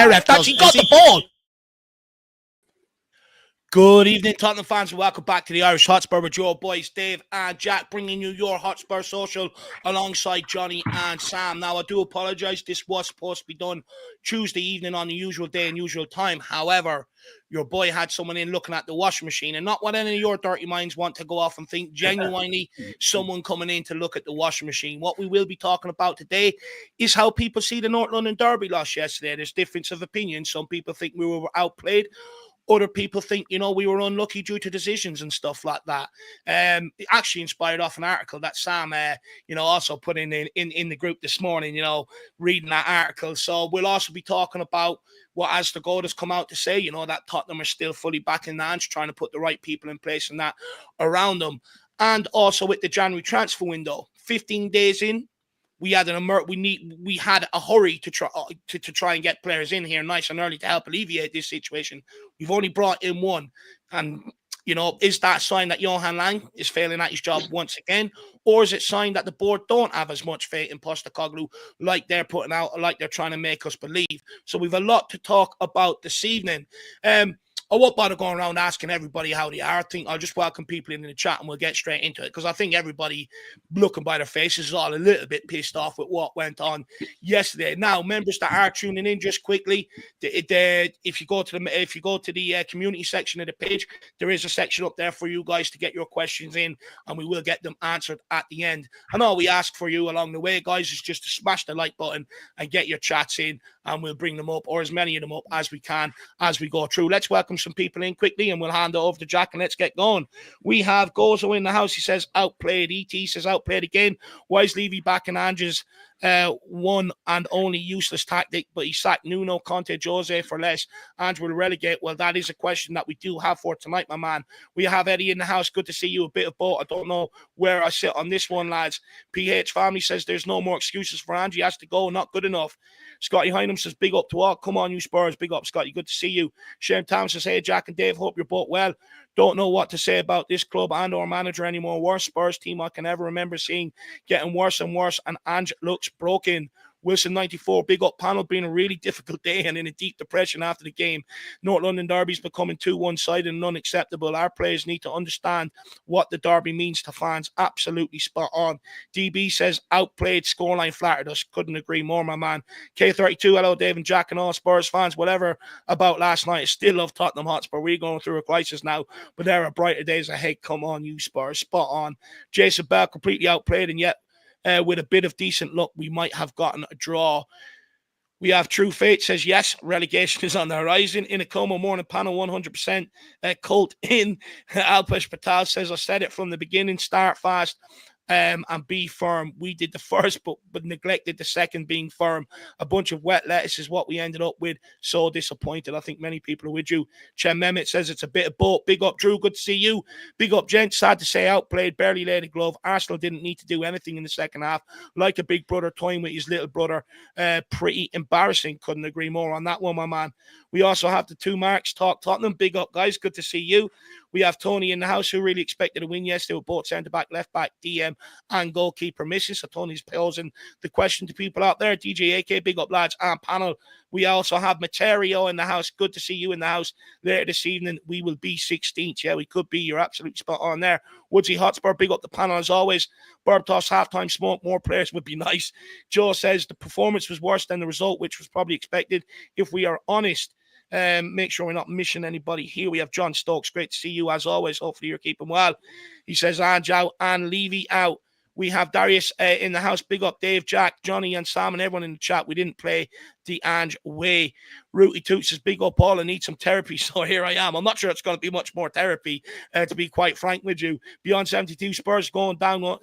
there, ref. That's, he got the ball. Good evening, Tottenham fans, and welcome back to the Irish Hotspur with your boys Dave and Jack, bringing you your Hotspur social alongside Jonny and Sam. Now, I do apologise. This was supposed to be done Tuesday evening on the usual day and usual time. However, your boy had someone in looking at the washing machine, and not what any of your dirty minds want to go off and think genuinely someone coming in to look at the washing machine. What we will be talking about today is how people see the North London Derby loss yesterday. There's difference of opinion. Some people think we were outplayed. Other people think, we were unlucky due to decisions and stuff like that. It actually inspired off an article that Sam, also put in the group this morning, reading that article. So we'll also be talking about what As the God has come out to say, that Tottenham are still fully back in the hands, trying to put the right people in place and that around them. And also with the January transfer window, 15 days in, we had we had a hurry to try and get players in here nice and early to help alleviate this situation. We've only brought in one, and is that a sign that Johan Lang is failing at his job once again, or is it a sign that the board don't have as much faith in Postecoglou like they're putting out, like they're trying to make us believe? So we've a lot to talk about this evening. I won't bother going around asking everybody how they are. I think I'll just welcome people in the chat and we'll get straight into it, because I think everybody, looking by their faces, is all a little bit pissed off with what went on yesterday. Now, members that are tuning in, just quickly, if you go to the community section of the page, there is a section up there for you guys to get your questions in, and we will get them answered at the end. And all we ask for you along the way, guys, is just to smash the like button and get your chats in, and we'll bring them up, or as many of them up as we can as we go through. Let's welcome some people in quickly, and we'll hand it over to Jack, and let's get going. We have Gozo in the house. He says outplayed. ET says outplayed again. Why is Levy back in Ange's one and only useless tactic, but he sacked Nuno, Conte, Jose for less? Ange will relegate. Well, that is a question that we do have for tonight, my man. We have Eddie in the house. Good to see you. A bit of both. I don't know where I sit on this one, lads. PH family says there's no more excuses for Ange. He has to go. Not good enough. Scotty Hynam says big up to all. Come on, you Spurs. Big up, Scotty. Good to see you. Shane Town says, hey, Jack and Dave, hope you're both well. Don't know what to say about this club and our manager anymore. Worst Spurs team I can ever remember seeing, getting worse and worse, and Ange looks broken. Wilson 94, big up panel, being a really difficult day and in a deep depression after the game. North London Derby's becoming too one-sided and unacceptable. Our players need to understand what the derby means to fans. Absolutely spot on. DB says outplayed, scoreline flattered us. Couldn't agree more, my man. K32, hello Dave and Jack and all Spurs fans. Whatever about last night, I still love Tottenham Hotspur. We're going through a crisis now, but there are brighter days ahead. Come on, you Spurs. Spot on. Jason Bell completely outplayed, and yet with a bit of decent luck, we might have gotten a draw. We have True Fate says, yes, relegation is on the horizon. In a coma morning panel, 100% cult in. Alpesh Patel says, I said it from the beginning, start fast and be firm. We did the first, but neglected the second, being firm. A bunch of wet lettuce is what we ended up with. So disappointed. I think many people are with you. Chen Mehmet says it's a bit of both. Big up, Drew. Good to see you. Big up, gent. Sad to say outplayed. Barely laid a glove. Arsenal didn't need to do anything in the second half. Like a big brother toying with his little brother. Pretty embarrassing. Couldn't agree more on that one, my man. We also have the two Marks talk Tottenham. Big up, guys. Good to see you. We have Tony in the house, who really expected a win yesterday with both centre-back, left-back, DM and goalkeeper missing. So Tony's posing the question to people out there. DJ AK, big up, lads, and panel. We also have Materio in the house. Good to see you in the house. Later this evening, we will be 16th. Yeah, we could be. You're absolutely spot on there. Woodsy Hotspur, big up the panel as always. Burb toss, halftime smoke, more players would be nice. Joe says the performance was worse than the result, which was probably expected if we are honest. Make sure we're not missing anybody here. We have John Stokes. Great to see you as always. Hopefully you're keeping well. He says Ange out and Levy out. We have Darius in the house. Big up Dave, Jack, Johnny and Sam and everyone in the chat. We didn't play the Ange way. Rooty Toot says, big up all, I need some therapy. So here I am. I'm not sure it's going to be much more therapy, to be quite frank with you. Beyond 72, Spurs going down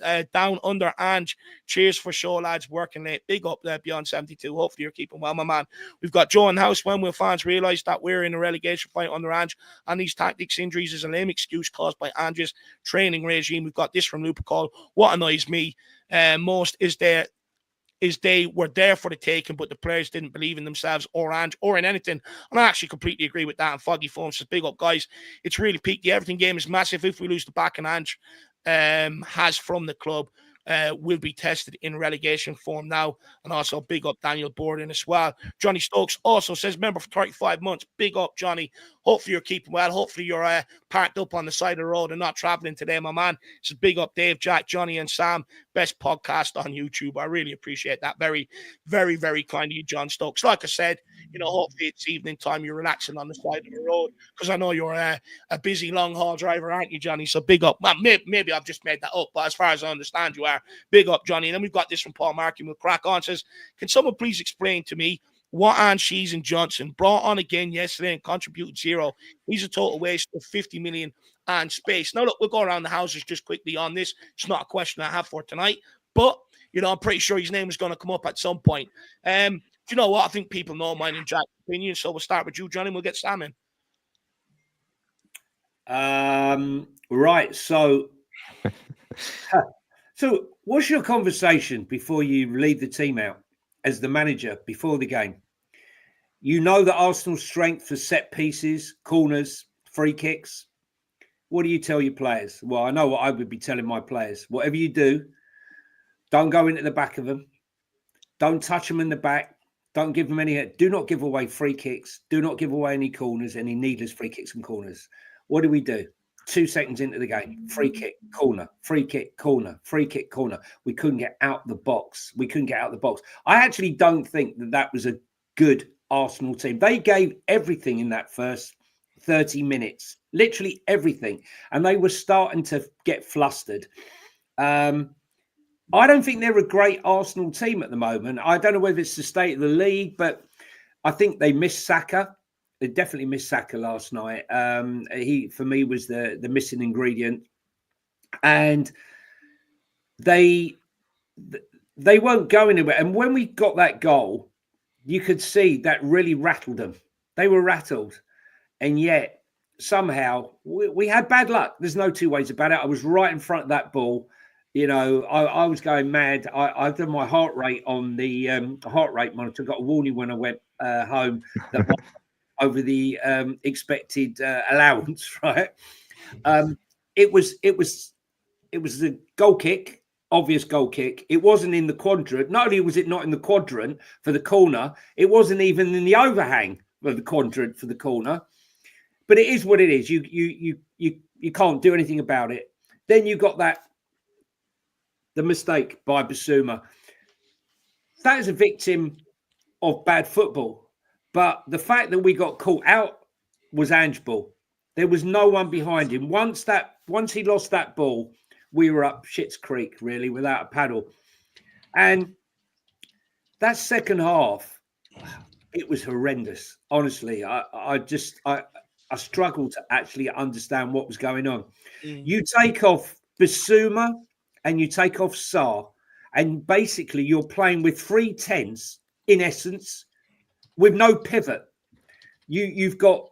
under Ange. Cheers for show, lads. Working late. Big up there, Beyond 72. Hopefully you're keeping well, my man. We've got Joe in the house. When will fans realise that we're in a relegation fight under Ange, and these tactics injuries is a lame excuse caused by Ange's training regime? We've got this from Lupical. What annoys me most is they were there for the taking, but the players didn't believe in themselves or Ange or in anything. And I actually completely agree with that. And Foggy Foam says, big up, guys. It's really peaked. The everything game is massive if we lose the back and Ange has from the club. will be tested in relegation form now. And also big up Daniel Borden as well. Johnny Stokes also says, member for 35 months. Big up, Johnny. Hopefully you're keeping well. Hopefully you're parked up on the side of the road and not traveling today, my man. So big up Dave, Jack, Johnny, and Sam. Best podcast on YouTube. I really appreciate that. Very, very, very kind of you, John Stokes. Like I said, hopefully it's evening time. You're relaxing on the side of the road because I know you're a busy long haul driver, aren't you, Johnny? So big up. Well, maybe I've just made that up, but as far as I understand, you are. Big up, Johnny. And then we've got this from Paul Markey. We'll crack on. Says, can someone please explain to me what Ange and Johnson brought on again yesterday and contributed zero? He's a total waste of 50 million and space. Now, look, we'll go around the houses just quickly on this. It's not a question I have for tonight, but I'm pretty sure his name is going to come up at some point. Do you know what? I think people know mine and Jack's opinion, so we'll start with you, Johnny, and we'll get Sam in. Right. So what's your conversation before you leave the team out as the manager before the game? You know that Arsenal's strength for set pieces, corners, free kicks. What do you tell your players? Well, I know what I would be telling my players. Whatever you do, don't go into the back of them. Don't touch them in the back. Don't give them any. Do not give away free kicks. Do not give away any corners, any needless free kicks and corners. What do we do? 2 seconds into the game, free kick, corner, free kick, corner, free kick, corner. We couldn't get out the box. I actually don't think that was a good Arsenal team. They gave everything in that first 30 minutes, literally everything. And they were starting to get flustered. I don't think they're a great Arsenal team at the moment. I don't know whether it's the state of the league, but I think they missed Saka. They definitely missed Saka last night. He, for me, was the missing ingredient. And they weren't going anywhere. And when we got that goal, you could see that really rattled them. They were rattled. And yet, somehow, we had bad luck. There's no two ways about it. I was right in front of that ball. I was going mad. I've done my heart rate on the heart rate monitor. Got a warning when I went home that over the expected allowance. Right? It was a goal kick, obvious goal kick. It wasn't in the quadrant. Not only was it not in the quadrant for the corner, it wasn't even in the overhang of the quadrant for the corner. But it is what it is. You can't do anything about it. Then you got the mistake by Basuma. That is a victim of bad football. But the fact that we got caught out was Ange ball. There was no one behind him. Once he lost that ball, we were up shit's creek, really, without a paddle. And that second half, it was horrendous. Honestly, I struggled to actually understand what was going on. You take off Basuma and you take off Sarr, and basically you're playing with 3 10s in essence, with no pivot. You've got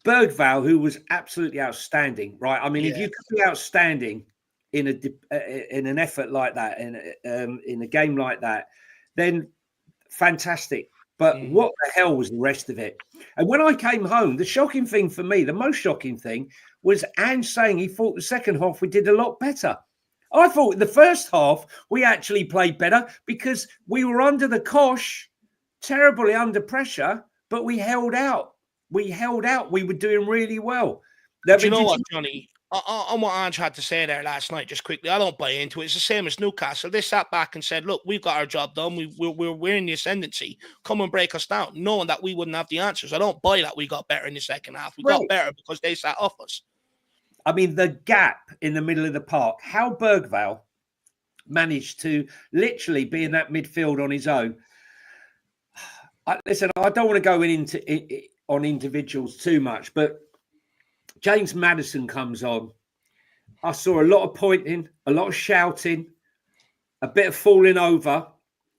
Bergvall, who was absolutely outstanding, right? I mean, if you could be outstanding in an effort like that, in a game like that, then fantastic. But what the hell was the rest of it? And when I came home, the shocking thing for me, the most shocking thing, was Ange saying he thought the second half we did a lot better. I thought the first half we actually played better because we were under the cosh, terribly under pressure, but we held out. We were doing really well. Do you know what, Johnny? On what Ange had to say there last night, just quickly, I don't buy into it. It's the same as Newcastle. They sat back and said, look, we've got our job done. We're in the ascendancy. Come and break us down, knowing that we wouldn't have the answers. I don't buy that we got better in the second half. We got better because they sat off us. I mean, the gap in the middle of the park, how Bergvall managed to literally be in that midfield on his own. Listen, I don't want to go on individuals too much, but James Maddison comes on. I saw a lot of pointing, a lot of shouting, a bit of falling over,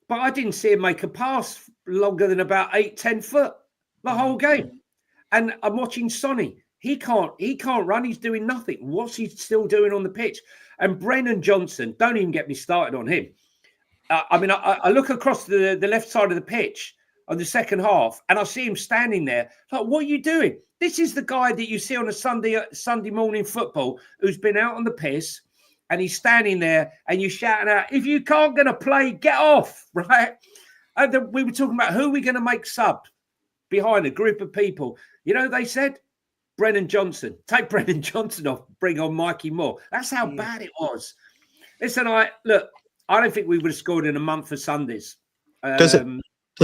but I didn't see him make a pass longer than about 8-10 foot the whole game. And I'm watching Sonny. He can't run. He's doing nothing. What's he still doing on the pitch? And Brennan Johnson, don't even get me started on him. I look across the left side of the pitch on the second half, and I see him standing there. Like, what are you doing? This is the guy that you see on a Sunday morning football who's been out on the piss, and he's standing there, and you're shouting out, if you can't going to play, get off, right? And then we were talking about who we're going to make sub behind a group of people. You know, they said, Brennan Johnson. Take Brennan Johnson off, bring on Mikey Moore. That's how bad it was. Listen, I don't think we would have scored in a month of Sundays. Does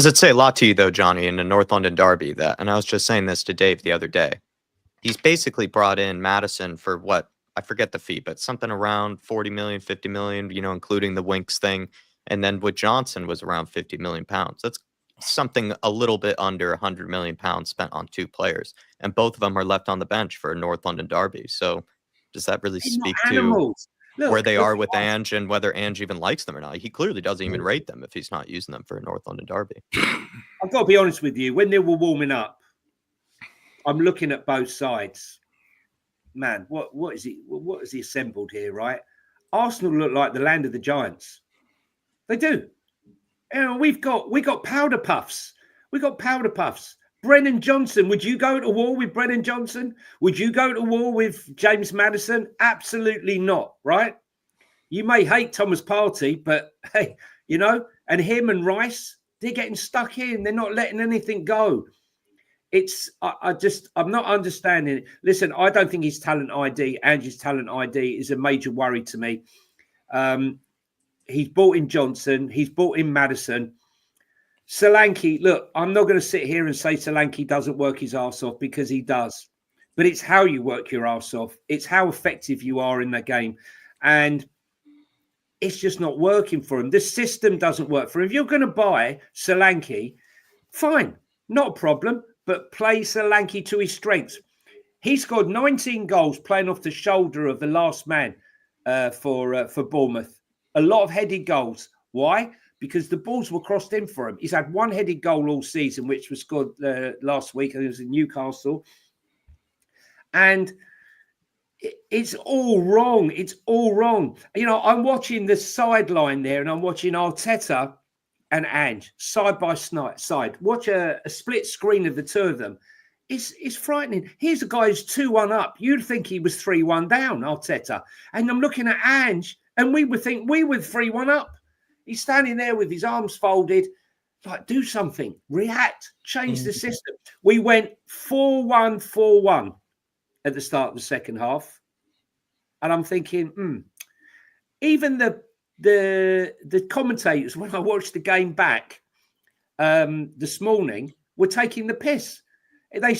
it say a lot to you, though, Johnny, in the North London derby that, and I was just saying this to Dave the other day, he's basically brought in Madison for what, I forget the fee, but something around 40 million, 50 million, you know, including the Winks thing. And then with Johnson was around 50 million pounds. That's something a little bit under 100 million pounds spent on two players. And both of them are left on the bench for a North London derby. So does that really speak to where they are with Ange and whether Ange even likes them or not? He clearly doesn't even rate them if he's not using them for a North London derby. I've got to be honest with you. When they were warming up, I'm looking at both sides. Man, what is it? What is he assembled here, right? Arsenal look like the land of the giants. They do. You know, we got powder puffs. We got powder puffs. Brennan Johnson. Would you go to war with Brennan Johnson? Would you go to war with James Maddison? Absolutely not, right? You may hate Thomas Partey, but hey, you know, and him and Rice, they're getting stuck in. They're not letting anything go. I'm not understanding it. Listen, I don't think his talent ID, Ange's talent ID, is a major worry to me. He's brought in Johnson. He's brought in Maddison. Solanke, look, I'm not going to sit here and say Solanke doesn't work his arse off, because he does. But it's how you work your arse off. It's how effective you are in the game. And it's just not working for him. The system doesn't work for him. If you're going to buy Solanke, fine, not a problem. But play Solanke to his strengths. He scored 19 goals playing off the shoulder of the last man for Bournemouth. A lot of headed goals. Why? Because the balls were crossed in for him. He's had one headed goal all season, which was scored last week. I think it was in Newcastle. And it's all wrong. It's all wrong. You know, I'm watching the sideline there, and I'm watching Arteta and Ange side by side. Watch a split screen of the two of them. It's frightening. Here's a guy who's 2-1 up. You'd think he was 3-1 down, Arteta. And I'm looking at Ange, and we would think we were 3-1 up. He's standing there with his arms folded. Like, do something. React. Change the system. We went 4-1, 4-1 at the start of the second half. And I'm thinking, even the commentators, when I watched the game back this morning, were taking the piss. They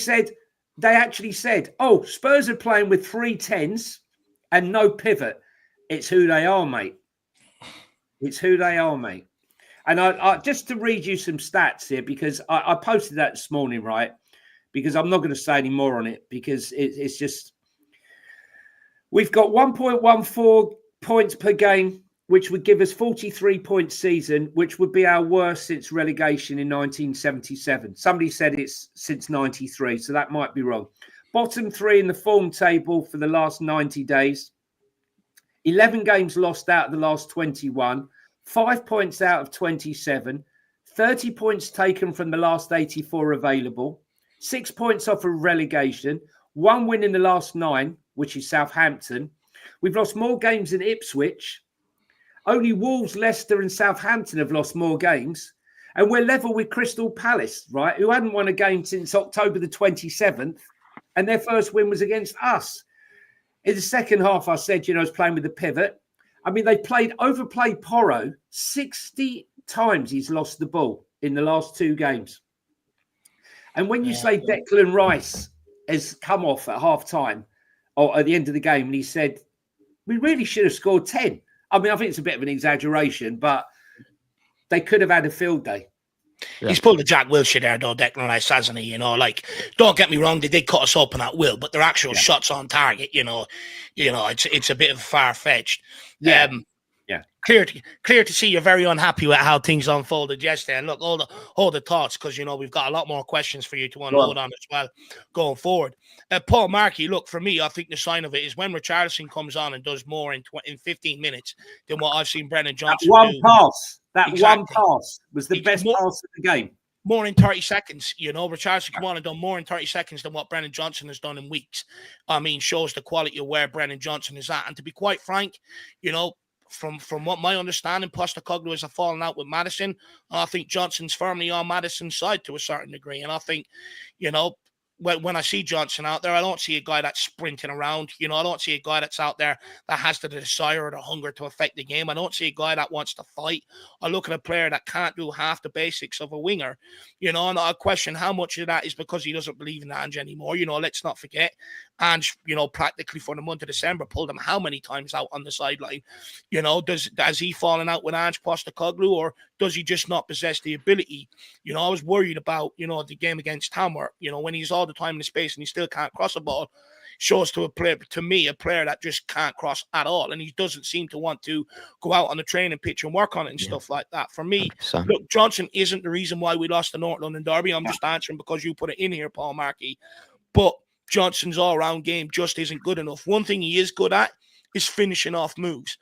actually said, oh, Spurs are playing with 3 10s and no pivot. It's who they are, mate. It's who they are, mate. And I just to read you some stats here, because I posted that this morning, right? Because I'm not going to say any more on it, because it's just, we've got 1.14 points per game, which would give us 43-point season, which would be our worst since relegation in 1977. Somebody said it's since 93, so that might be wrong. Bottom 3 in the form table for the last 90 days. 11 games lost out of the last 21. 5 points out of 27. 30 points taken from the last 84 available. 6 points off of relegation. 1 win in the last 9, which is Southampton. We've lost more games than Ipswich. Only Wolves, Leicester and Southampton have lost more games. And we're level with Crystal Palace, right, who hadn't won a game since October the 27th. And their first win was against us. In the second half, I said, you know, I was playing with the pivot. I mean, they overplayed Porro 60 times. He's lost the ball in the last 2 games. And when you say Declan Rice has come off at half time or at the end of the game, and he said, we really should have scored 10. I mean, I think it's a bit of an exaggeration, but they could have had a field day. Yeah. He's pulled the Jack Wilshere there, though, Declan Rice, hasn't he? You know, like, don't get me wrong, they did cut us open at will, but their actual shots on target, you know, it's a bit of far-fetched. Yeah. Clear to see you're very unhappy with how things unfolded yesterday. And look, all the thoughts, because, you know, we've got a lot more questions for you to unload on as well going forward. Paul Markey, look, for me, I think the sign of it is when Richarlison comes on and does more in 15 minutes than what I've seen Brennan Johnson do. One pass was the best pass of the game. more in 30 seconds. You know, Richarlison come on and done more in 30 seconds than what Brennan Johnson has done in weeks. I mean, shows the quality of where Brennan Johnson is at. And to be quite frank, you know, from what my understanding, Postecoglou has fallen out with Maddison. And I think Johnson's firmly on Maddison's side to a certain degree. And I think, you know, when I see Johnson out there, I don't see a guy that's sprinting around. You know, I don't see a guy that's out there that has the desire or the hunger to affect the game. I don't see a guy that wants to fight. I look at a player that can't do half the basics of a winger. You know, and I question how much of that is because he doesn't believe in Ange anymore. You know, let's not forget, Ange, you know, practically for the month of December pulled him how many times out on the sideline? You know, has he fallen out with Ange Postecoglou, or does he just not possess the ability? You know, I was worried about, you know, the game against Tamworth, you know, when he's all the time in the space and he still can't cross a ball, shows to a player, to me, a player that just can't cross at all. And he doesn't seem to want to go out on the training pitch and work on it and stuff like that. For me, 100%. look, Johnson isn't the reason why we lost the North London Derby. I'm just answering because you put it in here, Paul Markey. But Johnson's all-round game just isn't good enough. One thing he is good at is finishing off moves.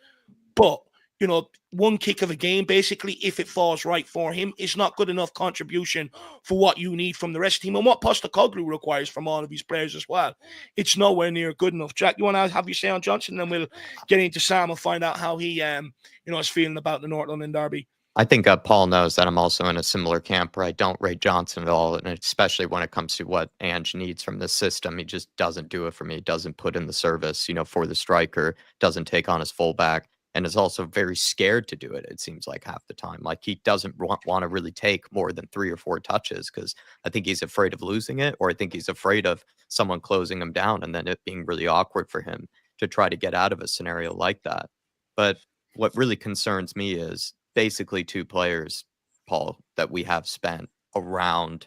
But, you know, one kick of a game, basically, if it falls right for him, is not good enough contribution for what you need from the rest of the team and what Postecoglou requires from all of these players as well. It's nowhere near good enough. Jack, you want to have your say on Johnson? Then we'll get into Sam and find out how he, is feeling about the North London Derby. I think Paul knows that I'm also in a similar camp where I don't rate Johnson at all, and especially when it comes to what Ange needs from the system. He just doesn't do it for me. He doesn't put in the service, you know, for the striker, doesn't take on his fullback, and is also very scared to do it, it seems like, half the time. Like, he doesn't want to really take more than 3 or 4 touches because I think he's afraid of losing it, or I think he's afraid of someone closing him down and then it being really awkward for him to try to get out of a scenario like that. But what really concerns me is basically 2 players, Paul, that we have spent around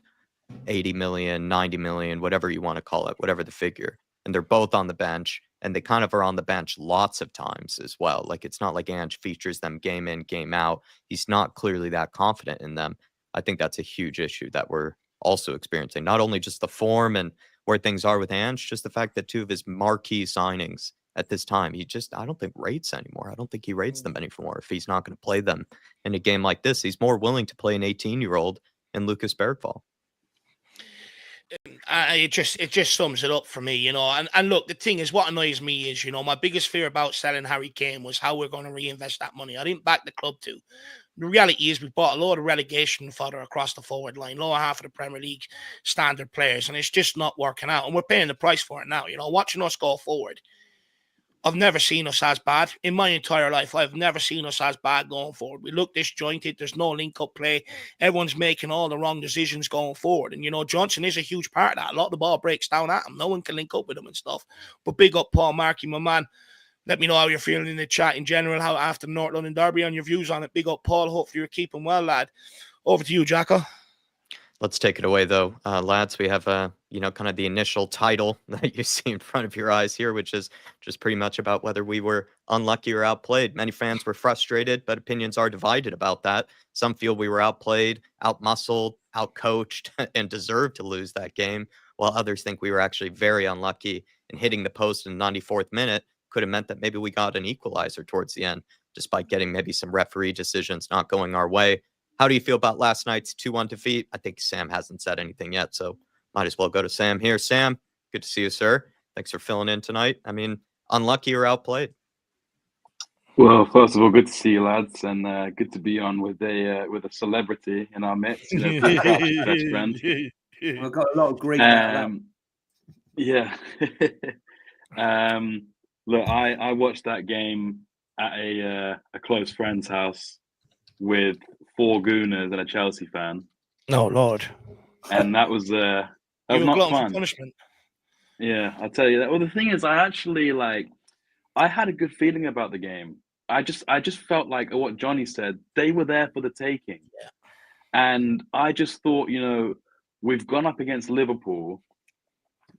80 million, 90 million, whatever you want to call it, whatever the figure. And they're both on the bench, and they kind of are on the bench lots of times as well. Like, it's not like Ange features them game in, game out. He's not clearly that confident in them. I think that's a huge issue that we're also experiencing. Not only just the form and where things are with Ange, just the fact that 2 of his marquee signings at this time, I don't think rates anymore. I don't think he rates them anymore if he's not going to play them in a game like this. He's more willing to play an 18-year-old in Lucas Bergvall. It just sums it up for me, you know. And look, the thing is, what annoys me is, you know, my biggest fear about selling Harry Kane was how we're going to reinvest that money. I didn't back the club to. The reality is we bought a lot of relegation fodder across the forward line, lower half of the Premier League standard players, and it's just not working out. And we're paying the price for it now. You know, watching us go forward, I've never seen us as bad in my entire life. I've never seen us as bad going forward. We look disjointed. There's no link-up play. Everyone's making all the wrong decisions going forward. And, you know, Johnson is a huge part of that. A lot of the ball breaks down at him. No one can link up with him and stuff. But big up Paul Markey, my man. Let me know how you're feeling in the chat in general, how after the North London Derby and your views on it. Big up Paul. Hopefully you're keeping well, lad. Over to you, Jacko. Let's take it away, though. Lads, we have, kind of the initial title that you see in front of your eyes here, which is just pretty much about whether we were unlucky or outplayed. Many fans were frustrated, but opinions are divided about that. Some feel we were outplayed, outmuscled, outcoached, and deserved to lose that game, while others think we were actually very unlucky, and hitting the post in the 94th minute could have meant that maybe we got an equalizer towards the end, despite getting maybe some referee decisions not going our way. How do you feel about last night's 2-1 defeat? I think Sam hasn't said anything yet, so might as well go to Sam here. Sam, good to see you, sir. Thanks for filling in tonight. I mean, unlucky or outplayed? Well, first of all, good to see you, lads, and good to be on with a celebrity in our midst. Best friend. We've got a lot of grief out of that. Yeah. Look, I watched that game at a close friend's house with 4 Gooners and a Chelsea fan. No, Lord. And that was not fun. Punishment. Yeah, I'll tell you that. Well, the thing is, I had a good feeling about the game. I just felt like what Jonny said, they were there for the taking. Yeah. And I just thought, you know, we've gone up against Liverpool.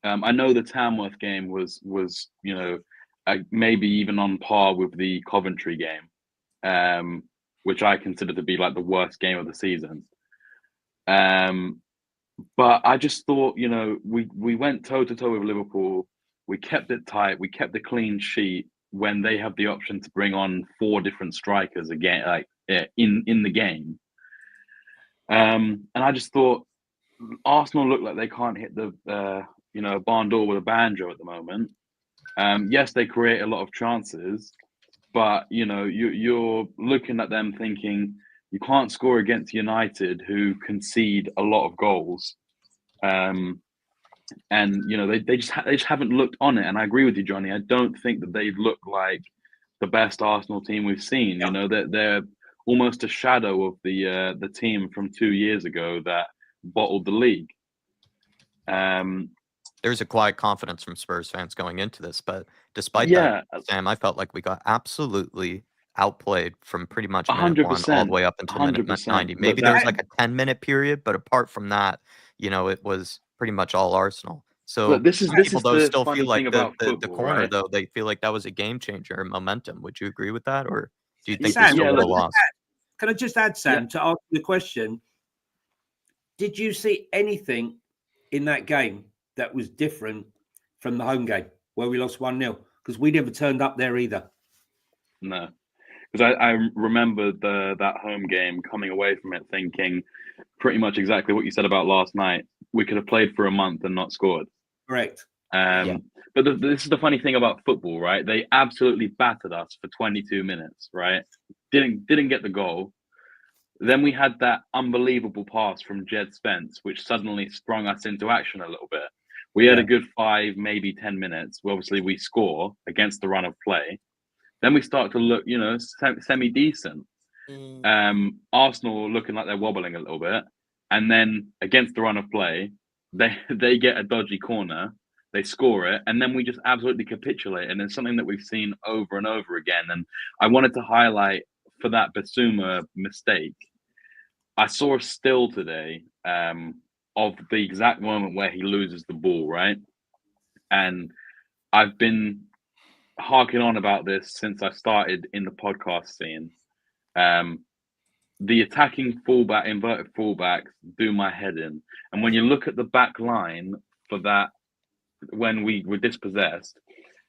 I know the Tamworth game was you know, maybe even on par with the Coventry game, which I consider to be like the worst game of the season. But I just thought, you know, we went toe to toe with Liverpool. We kept it tight. We kept the clean sheet when they have the option to bring on 4 different strikers again, like in the game. And I just thought Arsenal look like they can't hit the barn door with a banjo at the moment. Yes, they create a lot of chances, but you're looking at them thinking you can't score against United, who concede a lot of goals. And they just haven't looked on it. And I agree with you, Johnny. I don't think that they look like the best Arsenal team we've seen. They're almost a shadow of the team from 2 years ago that bottled the league. There's a quiet confidence from Spurs fans going into this, but despite that, Sam, I felt like we got absolutely outplayed from pretty much minute 1 all the way up until minute 90. Maybe there was like a 10-minute period, but apart from that, it was pretty much all Arsenal. So people though still feel like the corner, right? Though they feel like that was a game changer in momentum. Would you agree with that, or do you think Sam, still a loss? Can I just add, Sam, to ask the question? Did you see anything in that game that was different from the home game where we lost 1-0? Because we never turned up there either. No, because I remember that home game, coming away from it thinking pretty much exactly what you said about last night. We could have played for a month and not scored. Correct. But this is the funny thing about football, right? They absolutely battered us for 22 minutes, right? Didn't get the goal. Then we had that unbelievable pass from Jed Spence, which suddenly sprung us into action a little bit. We had a good 5, maybe 10 minutes. Well, obviously, we score against the run of play. Then we start to look, semi-decent. Arsenal looking like they're wobbling a little bit. And then against the run of play, they get a dodgy corner. They score it, and then we just absolutely capitulate. And it's something that we've seen over and over again. And I wanted to highlight for that Basuma mistake. I saw a still today of the exact moment where he loses the ball, right? And I've been harking on about this since I started in the podcast scene. The attacking fullback, inverted fullbacks do my head in. And when you look at the back line for that, when we were dispossessed,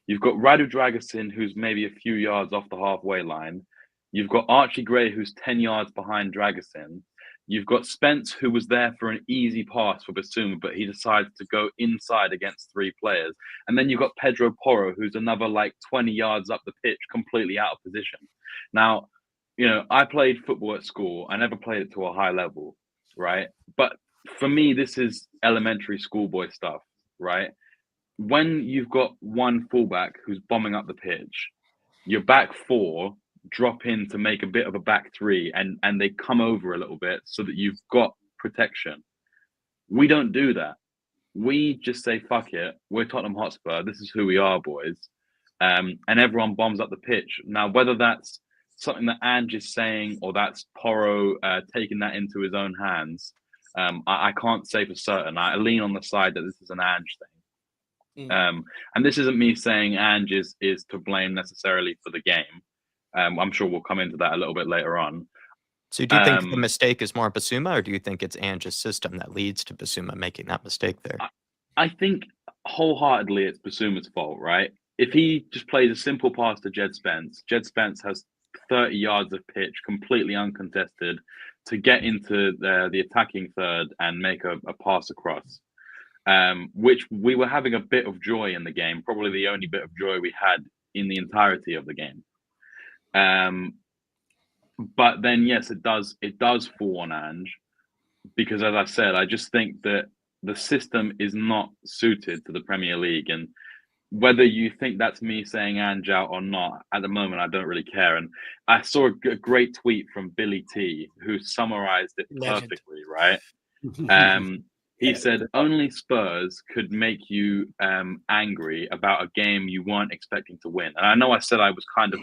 you've got Radu Dragusin, who's maybe a few yards off the halfway line. You've got Archie Gray, who's 10 yards behind Dragusin. You've got Spence, who was there for an easy pass for Basuma, but he decided to go inside against 3 players. And then you've got Pedro Porro, who's another 20 yards up the pitch, completely out of position. Now, I played football at school. I never played it to a high level, right? But for me, this is elementary schoolboy stuff, right? When you've got one fullback who's bombing up the pitch, your back 4 drop in to make a bit of a back 3 and they come over a little bit so that you've got protection. We don't do that. We just say, fuck it, we're Tottenham Hotspur, this is who we are, boys. And everyone bombs up the pitch. Now, whether that's something that Ange is saying or that's Porro taking that into his own hands, I can't say for certain. I lean on the side that this is an Ange thing. And this isn't me saying Ange is to blame necessarily for the game. I'm sure we'll come into that a little bit later on. So do you think the mistake is more Basuma, or do you think it's Ange's system that leads to Basuma making that mistake there? I think wholeheartedly it's Basuma's fault, right? If he just plays a simple pass to Jed Spence has 30 yards of pitch, completely uncontested, to get into the attacking third and make a pass across. Which we were having a bit of joy in the game, probably the only bit of joy we had in the entirety of the game. But then, yes, it does fall on Ange, because as I said, I just think that the system is not suited to the Premier League. And whether you think that's me saying Ange out or not, at the moment, I don't really care. And I saw a great tweet from Billy T, who summarized it perfectly, right? He said, only Spurs could make you angry about a game you weren't expecting to win. And I know I said I was kind of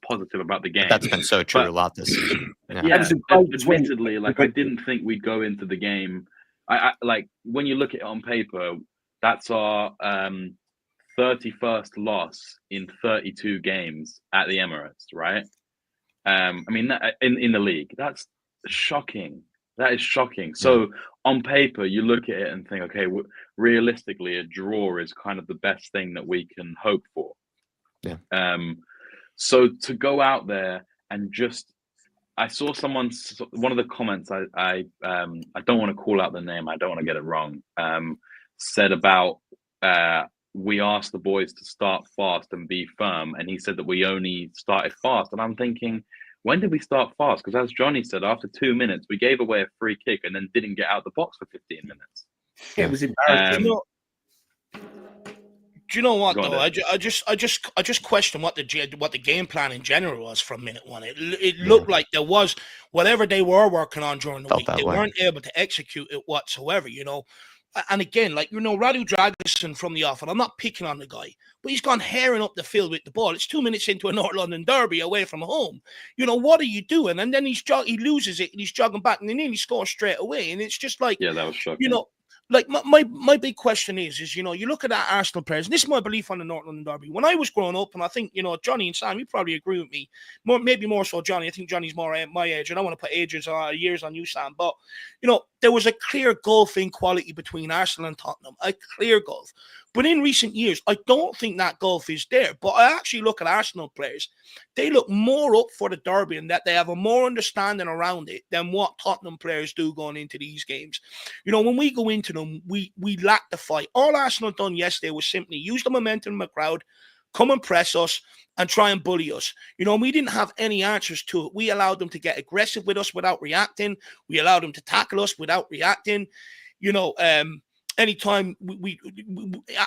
positive about the game. But that's been so true a lot this season. Admittedly, I didn't think we'd go into the game. I when you look at it on paper, that's our 31st loss in 32 games at the Emirates, right? I mean, in the league, that's shocking. That is shocking. So on paper, you look at it and think, okay, realistically, a draw is kind of the best thing that we can hope for. Yeah. So to go out there and just I saw one of the comments. I don't want to call out the name. I don't want to get it wrong. Said about we asked the boys to start fast and be firm, and he said that we only started fast. And I'm thinking, when did we start fast? Because as Jonny said, after 2 minutes, we gave away a free kick and then didn't get out the box for 15 minutes. It was embarrassing. Do you know what Go on, though? Dave. I just question what the game plan in general was from minute one. It looked like there was whatever they were working on during the Felt week. that They way. weren't able to execute it whatsoever. You know, and again, like Radu Dragosin from the off, and I'm not picking on the guy, but he's gone herring up the field with the ball. It's 2 minutes into a North London derby away from home. You know, what are you doing? And then he loses it and he's jogging back and then he scores straight away. And it's just like, Yeah, that was shocking. you know. Like my big question is you know, you look at that Arsenal players, and this is my belief on the North London derby. When I was growing up, and I think, you know, Jonny and Sam, you probably agree with me, maybe more so Jonny. I think Johnny's more my age. I don't want to put years on you, Sam, but you know, there was a clear gulf in quality between Arsenal and Tottenham, a clear gulf. But in recent years, I don't think that gulf is there. But I actually look at Arsenal players; they look more up for the derby, and that they have a more understanding around it than what Tottenham players do going into these games. You know, when we go into them, we lack the fight. All Arsenal done yesterday was simply use the momentum in the crowd, come and press us, and try and bully us. You know, we didn't have any answers to it. We allowed them to get aggressive with us without reacting. We allowed them to tackle us without reacting. You know, anytime we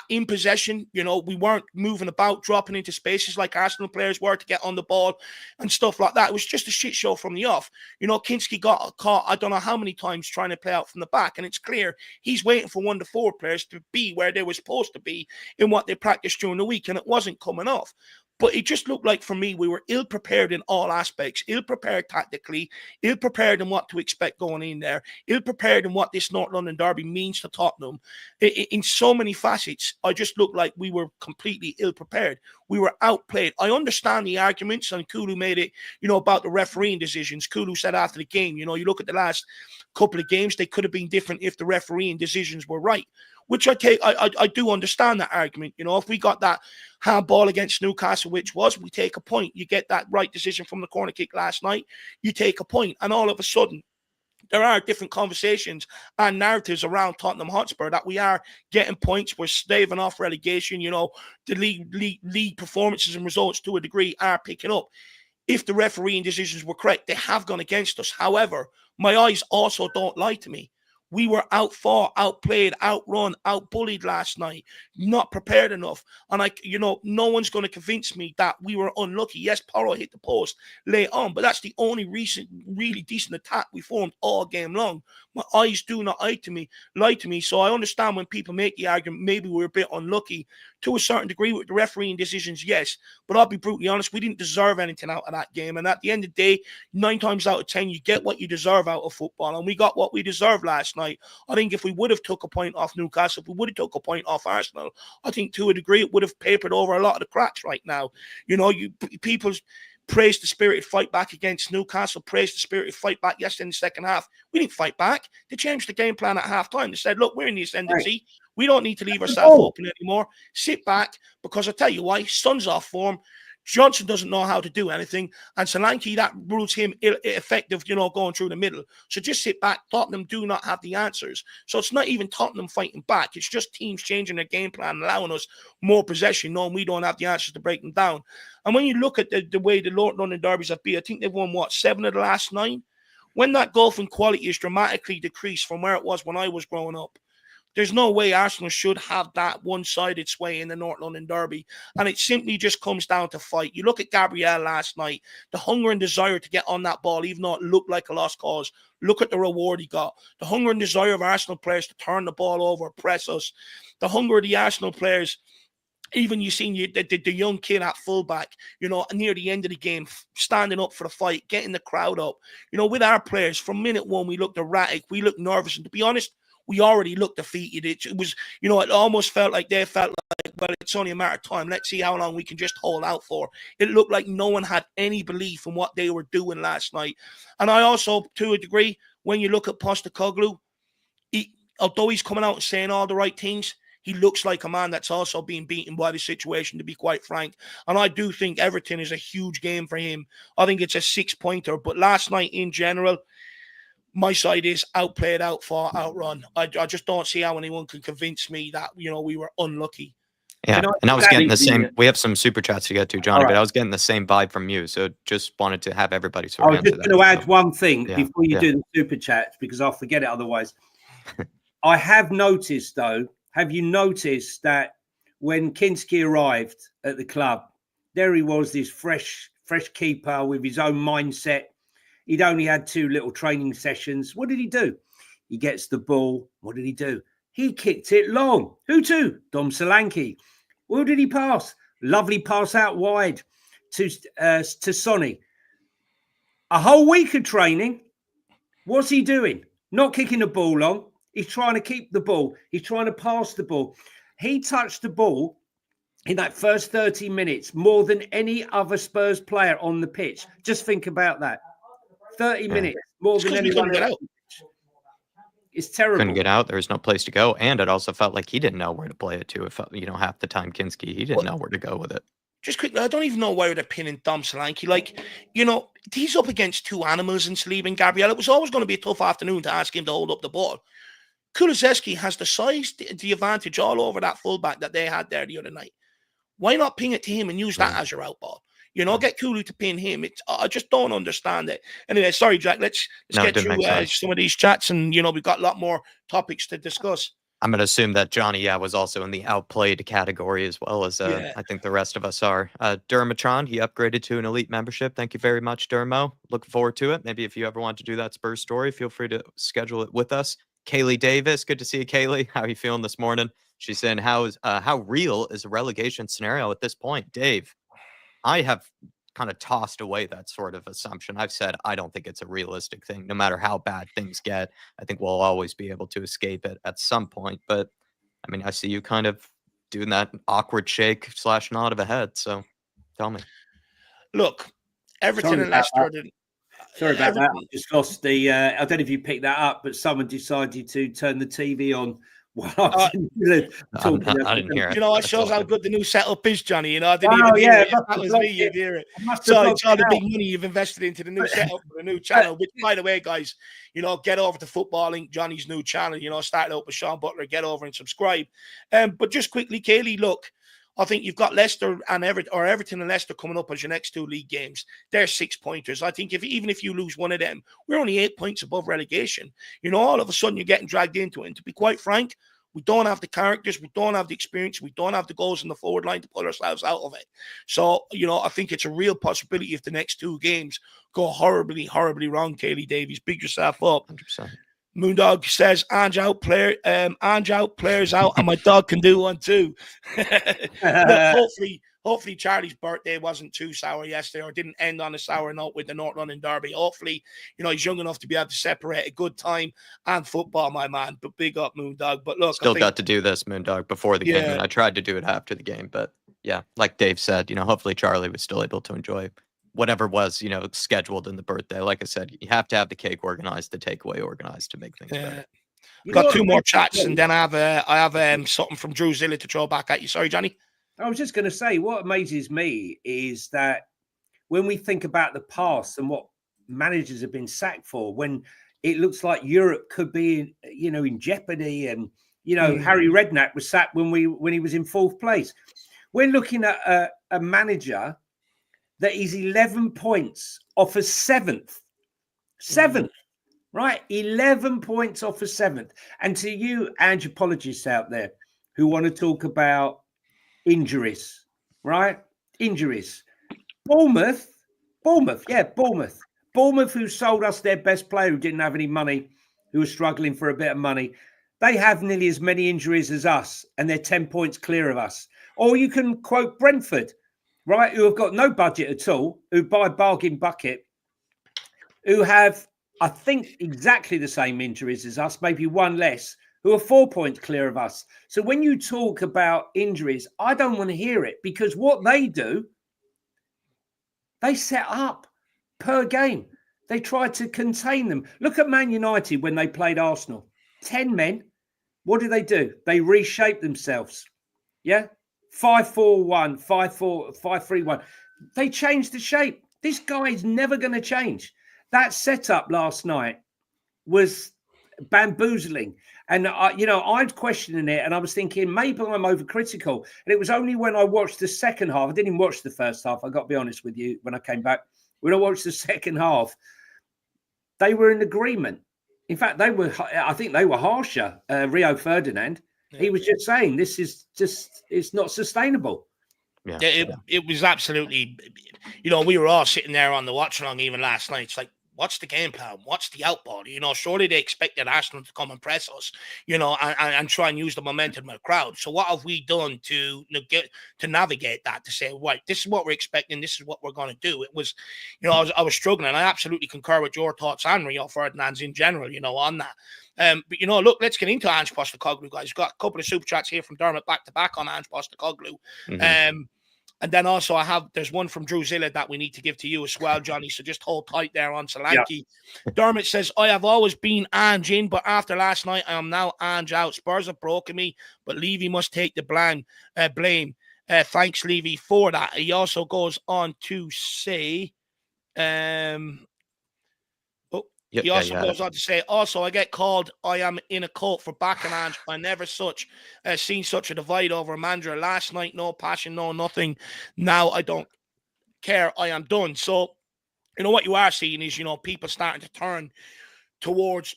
in possession, you know, we weren't moving about, dropping into spaces like Arsenal players were to get on the ball and stuff like that. It was just a shit show from the off. You know, Kinski got caught, I don't know how many times, trying to play out from the back, and it's clear he's waiting for 1 to 4 players to be where they were supposed to be in what they practiced during the week, and it wasn't coming off. But it just looked like, for me, we were ill-prepared in all aspects, ill-prepared tactically, ill-prepared in what to expect going in there, ill-prepared in what this North London derby means to Tottenham. In so many facets, I just looked like we were completely ill-prepared. We were outplayed. I understand the arguments, and Kulu made it, you know, about the refereeing decisions. Kulu said after the game, you know, you look at the last couple of games, they could have been different if the refereeing decisions were right. Which I do understand that argument. You know, if we got that handball against Newcastle, we take a point. You get that right decision from the corner kick last night, you take a point. And all of a sudden, there are different conversations and narratives around Tottenham Hotspur that we are getting points. We're staving off relegation. You know, the league performances and results to a degree are picking up. If the refereeing decisions were correct, they have gone against us. However, my eyes also don't lie to me. We were outfought, outplayed, outrun, outbullied last night, not prepared enough. And no one's going to convince me that we were unlucky. Yes, Porro hit the post late on, but that's the only recent really decent attack we formed all game long. My eyes do not lie to me. So I understand when people make the argument, maybe we're a bit unlucky to a certain degree with the refereeing decisions, yes. But I'll be brutally honest, we didn't deserve anything out of that game. And at the end of the day, 9 times out of 10, you get what you deserve out of football. And we got what we deserved last night. I think if we would have took a point off Newcastle, if we would have took a point off Arsenal, I think to a degree it would have papered over a lot of the cracks right now. You know, people praise the spirited fight back against Newcastle, praise the spirited fight back yesterday in the second half. We didn't fight back. They changed the game plan at halftime. They said, look, we're in the ascendancy. Right. We don't need to leave ourselves open anymore. Sit back, because I tell you why, Son's off form. Johnson doesn't know how to do anything, and Solanke, that rules him effective, you know, going through the middle. So just sit back. Tottenham do not have the answers. So it's not even Tottenham fighting back. It's just teams changing their game plan, allowing us more possession, knowing we don't have the answers to break them down. And when you look at the way the North London derbies have been, I think they've won, 7 of the last 9? When that gulf in quality is dramatically decreased from where it was when I was growing up, there's no way Arsenal should have that one-sided sway in the North London derby. And it simply just comes down to fight. You look at Gabriel last night, the hunger and desire to get on that ball, even though it looked like a lost cause. Look at the reward he got. The hunger and desire of Arsenal players to turn the ball over, press us. The hunger of the Arsenal players. Even you seen the young kid at fullback, you know, near the end of the game, standing up for the fight, getting the crowd up. You know, with our players, from minute one, we looked erratic, we looked nervous. And to be honest, we already looked defeated. It was, you know, it almost felt like they felt like, well, it's only a matter of time. Let's see how long we can just hold out for. It looked like no one had any belief in what they were doing last night. And I also, to a degree, when you look at Postecoglou, although he's coming out and saying all the right things, He looks like a man that's also being beaten by the situation, to be quite frank. And I do think Everton is a huge game for him. I think it's a 6-pointer. But last night in general, my side is outplayed, outfought, outrun. I just don't see how anyone can convince me that, we were unlucky. Yeah, and I was getting the same. the- We have some super chats to get to, Johnny, but I was getting the same vibe from you. So just wanted to have everybody I sort of was answer just that. going to add one thing Yeah, before you yeah. do the super chats, because I'll forget it otherwise. I have noticed, though, have you noticed that when Kinski arrived at the club, there he was, this fresh keeper with his own mindset. He'd only had 2 little training sessions. What did he do? He gets the ball. What did he do? He kicked it long. Who to? Dom Solanke. Who did he pass? Lovely pass out wide to Sonny. A whole week of training. What's he doing? Not kicking the ball long. He's trying to keep the ball. He's trying to pass the ball. He touched the ball in that first 30 minutes more than any other Spurs player on the pitch. Just think about that. 30 minutes more than anyone else. It's terrible. Couldn't get out. There was no place to go. And it also felt like he didn't know where to play it to. It felt, half the time Kinski, he didn't know where to go with it. Just quickly, I don't even know why they're pinning Dom Solanke. He's up against 2 animals in Saliba and Gabriel. It was always going to be a tough afternoon to ask him to hold up the ball. Kulusevski has the size, the advantage all over that fullback that they had there the other night. Why not ping it to him and use that as your out ball? Get Kulu to pin him. I just don't understand it. Anyway, sorry, Jack. Let's get through some of these chats, and we've got a lot more topics to discuss. I'm going to assume that Johnny was also in the outplayed category as well as I think the rest of us are. Dermatron, he upgraded to an elite membership. Thank you very much, Dermo. Looking forward to it. Maybe if you ever want to do that Spurs story, feel free to schedule it with us. Kaylee Davis, good to see you, Kaylee. How are you feeling this morning? She's saying, how real is a relegation scenario at this point? Dave, I have kind of tossed away that sort of assumption. I've said I don't think it's a realistic thing. No matter how bad things get, I think we'll always be able to escape it at some point. But I mean, I see you kind of doing that awkward shake / nod of a head. So tell me. Look, Everton and Leicester. Sorry about that. I just lost the. I don't know if you picked that up, but someone decided to turn the TV on while I was talking. I didn't hear it. It shows how good the new setup is, Johnny. I didn't even hear it. If that was me, you'd hear it. So it's all the big money you've invested into the new setup for the new channel. Which, by the way, guys, get over to Footballing, Johnny's new channel. Start out with Sean Butler. Get over and subscribe. But just quickly, Kaylee, look. I think you've got Leicester and Everton and Leicester coming up as your next 2 league games. They're 6-pointers. I think even if you lose one of them, we're only 8 points above relegation. All of a sudden you're getting dragged into it. And to be quite frank, we don't have the characters, we don't have the experience, we don't have the goals in the forward line to pull ourselves out of it. So, I think it's a real possibility if the next 2 games go horribly, horribly wrong, Kaylee Davies. Big yourself up. 100%. Moondog says, Ange out players out, and my dog can do one too. Look, hopefully Charlie's birthday wasn't too sour yesterday, or didn't end on a sour note with the North London derby. Hopefully, he's young enough to be able to separate a good time and football, my man. But big up, Moondog. But look, still got to do this, Moondog, before the game, and I tried to do it after the game. But yeah, like Dave said, hopefully Charlie was still able to enjoy whatever was, scheduled in the birthday. Like I said, you have to have the cake organized, the takeaway organized to make things better. Got 2 more chats, and then I have something from Drew Zilla to throw back at you. Sorry, Johnny. I was just going to say, what amazes me is that when we think about the past and what managers have been sacked for, when it looks like Europe could be, in jeopardy, and Harry Redknapp was sacked when he was in 4th place. We're looking at a manager that is 11 points off a 7th. 7th, right? 11 points off a 7th. And to you anthropologists out there who want to talk about injuries, right? Injuries. Bournemouth, who sold us their best player, who didn't have any money, who was struggling for a bit of money. They have nearly as many injuries as us, and they're 10 points clear of us. Or you can quote Brentford, right, who have got no budget at all, who buy bargain bucket, who have, I think, exactly the same injuries as us, maybe one less, who are 4 points clear of us. So when you talk about injuries, I don't want to hear it, because what they do, they set up per game. They try to contain them. Look at Man United when they played Arsenal. 10 men, What do? They reshape themselves. Yeah. 5-4-1, 5-4, 5-3-1. They changed the shape. This guy is never going to change. That setup last night was bamboozling. And, I'm questioning it. And I was thinking, maybe I'm overcritical. And it was only when I watched the second half. I didn't watch the first half. I got to be honest with you. When I came back, when I watched the second half, they were in agreement. In fact, I think they were harsher. Rio Ferdinand. Yeah. He was just saying, it's not sustainable. Yeah. It was absolutely, we were all sitting there on the watch along even last night. It's like, what's the game plan? What's the outball? Surely they expected Arsenal to come and press us, and try and use the momentum of the crowd. So what have we done to navigate that, to say, right, this is what we're expecting, this is what we're going to do? It was, I was struggling. I absolutely concur with your thoughts and Rio Ferdinand's in general, on that. But, look, let's get into Ange Postecoglou, guys. We've got a couple of super chats here from Dermot back to back on Ange Postecoglou. Mm-hmm. And then also there's one from Drew Zilla that we need to give to you as well, Johnny. So just hold tight there on Solanke. Yeah. Dermot says, I have always been Ange in, but after last night, I am now Ange out. Spurs have broken me, but Levy must take the blame. Thanks, Levy, for that. He also goes on to say, he also goes on to say, also, I get called, I am in a cult for backing Ange. I never seen such a divide over a manager. Last night, no passion, no nothing. Now I don't care. I am done. So, what you are seeing is, people starting to turn towards,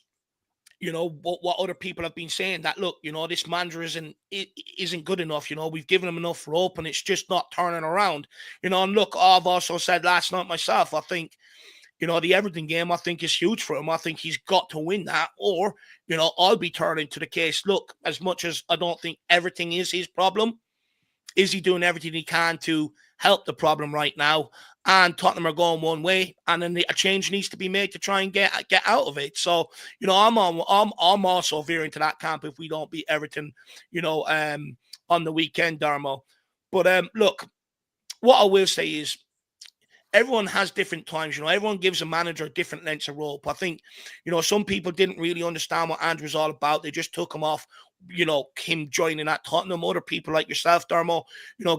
what other people have been saying, that, look, this manager isn't good enough. We've given him enough rope and it's just not turning around. And look, I've also said last night myself, I think, the Everton game, I think, is huge for him. I think he's got to win that, or, I'll be turning to the case. Look, as much as I don't think everything is his problem, is he doing everything he can to help the problem right now? And Tottenham are going one way, and then a change needs to be made to try and get out of it. So, I'm also veering to that camp if we don't beat Everton, on the weekend, Darmo. But look, what I will say is, everyone has different times, everyone gives a manager different lengths of rope. I think, some people didn't really understand what Ange was all about. They just took him off, him joining at Tottenham. Other people like yourself, Dermo,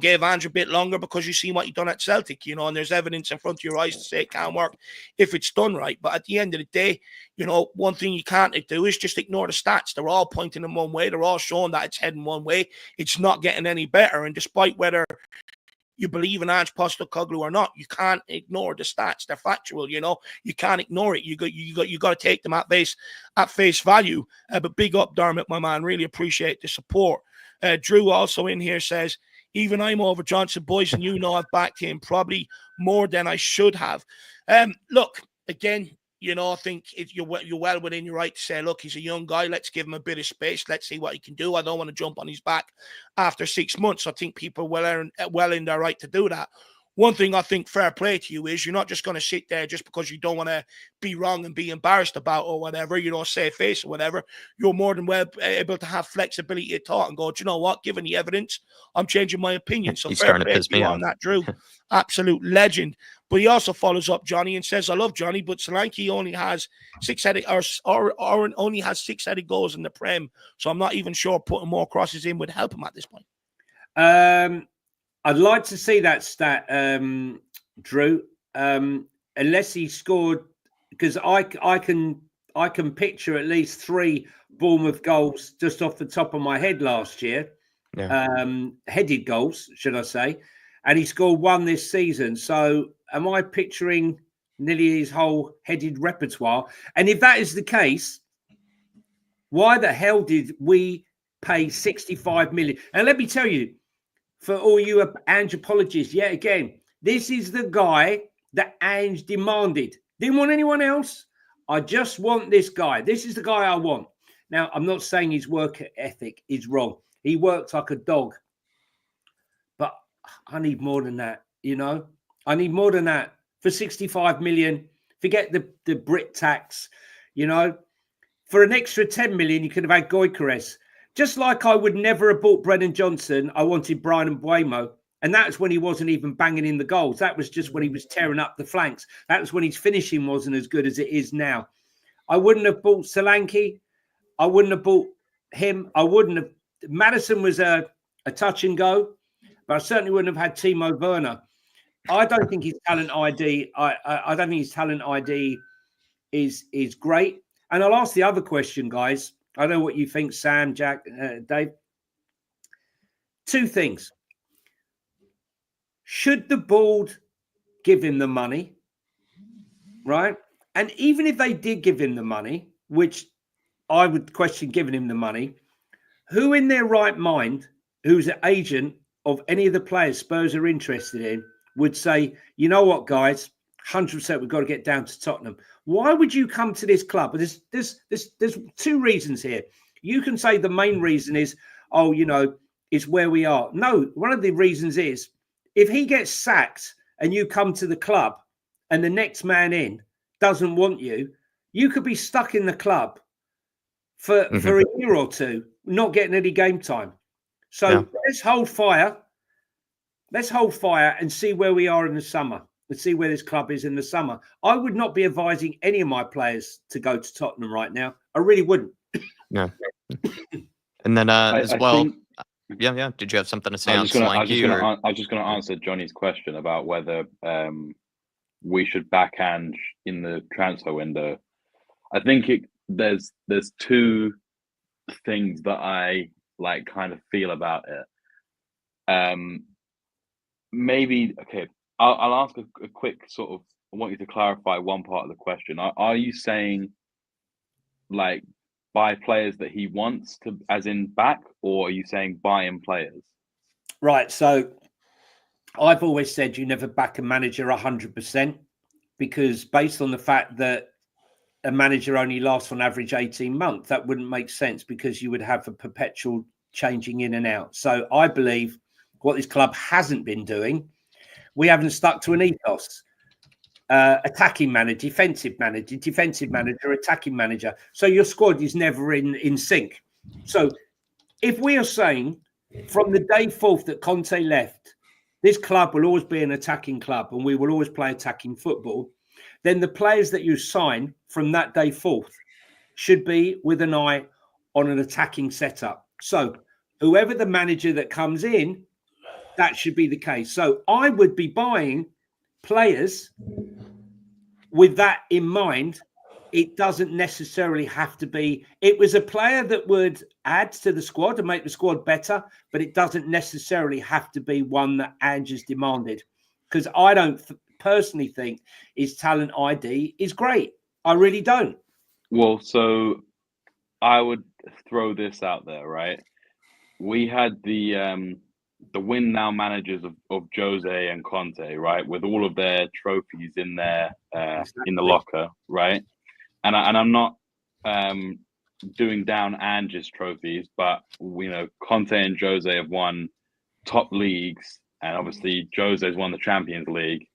gave Ange a bit longer because you see what he's done at Celtic, and there's evidence in front of your eyes to say it can't work if it's done right. But at the end of the day, one thing you can't do is just ignore the stats. They're all pointing in one way. They're all showing that it's heading one way. It's not getting any better. And despite whether you believe in Ange Postecoglou or not, you can't ignore the stats. They're factual, you can't ignore it. You got to take them at face value. But big up, Dermot, my man. Really appreciate the support. Drew also in here says, even I'm over Johnson, boys, and I've backed him probably more than I should have. Look, again, I think you're well within your right to say, look, he's a young guy. Let's give him a bit of space. Let's see what he can do. I don't want to jump on his back after 6 months. I think people are well in their right to do that. One thing I think fair play to you is you're not just going to sit there just because you don't want to be wrong and be embarrassed about or whatever, save face or whatever. You're more than well able to have flexibility of thought and go, do you know what? Given the evidence, I'm changing my opinion. So fair play to you on that, Drew. Absolute legend. But he also follows up, Johnny, and says, I love Johnny, but Solanke only has only has 6-headed goals in the Prem. So I'm not even sure putting more crosses in would help him at this point. I'd like to see that stat, Drew, unless he scored, because I can picture at least 3 Bournemouth goals just off the top of my head last year, headed goals, should I say, and he scored 1 this season. So am I picturing nearly his whole headed repertoire? And if that is the case, why the hell did we pay 65 million? And let me tell you, for all you Ange apologists, yet again, this is the guy that Ange demanded. Didn't want anyone else. I just want this guy. This is the guy I want. Now, I'm not saying his work ethic is wrong. He works like a dog. But I need more than that, I need more than that. For 65 million, forget the Brit tax, For an extra 10 million, you could have had Gyökeres. Just like I would never have bought Brennan Johnson, I wanted Brian Mbeumo. And that's when he wasn't even banging in the goals. That was just when he was tearing up the flanks. That was when his finishing wasn't as good as it is now. I wouldn't have bought Solanke. I wouldn't have bought him. I wouldn't have. Madison was a touch and go, but I certainly wouldn't have had Timo Werner. I don't think his talent ID. I don't think his talent ID is great. And I'll ask the other question, guys. I don't know what you think, Sam, Jack, Dave. Two things. Should the board give him the money? Right? And even if they did give him the money, which I would question giving him the money, who in their right mind, who's an agent of any of the players Spurs are interested in, would say, you know what, guys, 100% we've got to get down to Tottenham. Why would you come to this club? There's two reasons here. You can say the main reason is, oh, you know, it's where we are. No, one of the reasons is if he gets sacked and you come to the club and the next man in doesn't want you, you could be stuck in the club for a year or two, not getting any game time. So let's hold fire. Let's hold fire and see where we are in the summer. Let's see where this club is in the summer. I would not be advising any of my players to go to Tottenham right now. I really wouldn't. Yeah. And then as well, yeah. Did you have something to say on Slanky? I was just going to answer Johnny's question about whether we should back Ange in the transfer window. I think there's two things that I like kind of feel about it. Maybe okay. I'll ask a quick sort of. I want you to clarify one part of the question. Are you saying like buy players that he wants to, as in back, or are you saying buy in players? Right. So I've always said you never back a manager 100% because based on the fact that a manager only lasts on average 18 months, that wouldn't make sense because you would have a perpetual changing in and out. So I believe what this club hasn't been doing, we haven't stuck to an ethos. Attacking manager, defensive manager, attacking manager. So your squad is never in sync. So if we are saying from the day forth that Conte left, this club will always be an attacking club and we will always play attacking football, then the players that you sign from that day forth should be with an eye on an attacking setup. So whoever the manager that comes in, that should be the case. So I would be buying players with that in mind. It doesn't necessarily have to be. It was a player that would add to the squad and make the squad better, but it doesn't necessarily have to be one that Ange has demanded. Because I don't personally think his talent ID is great. I really don't. Well, so I would throw this out there, right? We had the win now managers of Jose and Conte, right, with all of their trophies in there in the locker, right? And I'm not doing down Ange's trophies, but you know, Conte and Jose have won top leagues, and obviously Jose's won the Champions League.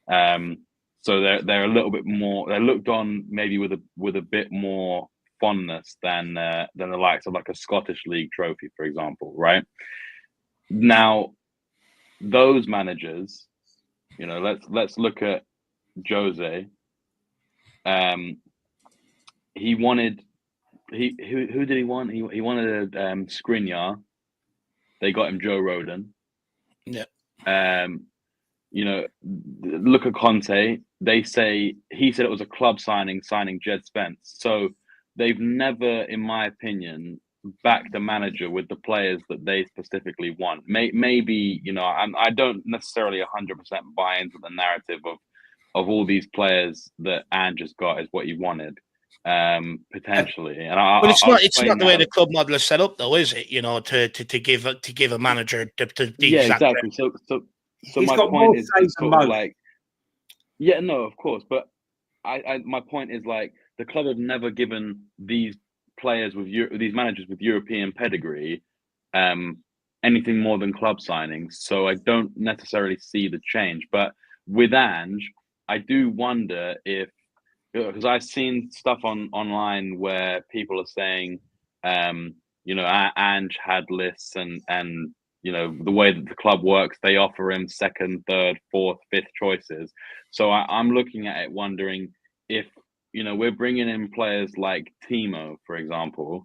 So they're a little bit more. They're looked on maybe with a bit more fondness than the likes of like a Scottish League trophy, for example, right? Now, those managers, you know, let's look at Jose. He wanted who did he want? He wanted Skriniar. They got him Joe Rodon. Yeah. You know, look at Conte. He said it was a club signing Jed Spence. So they've never, in my opinion, backed a manager with the players that they specifically want. Maybe, you know, I don't necessarily 100% buy into the narrative of all these players that Ange has got is what he wanted, potentially. And but it's not the way the club model is set up, though, is it? You know, to give a manager the yeah, exactly. So my point is sort of like, yeah, no, of course, but my point is like the club have never given these players these managers with European pedigree anything more than club signings. So I don't necessarily see the change. But with Ange, I do wonder if, because I've seen stuff online where people are saying, you know, Ange had lists and you know, the way that the club works, they offer him second, third, fourth, fifth choices. So I'm looking at it wondering if, you know, we're bringing in players like Timo, for example,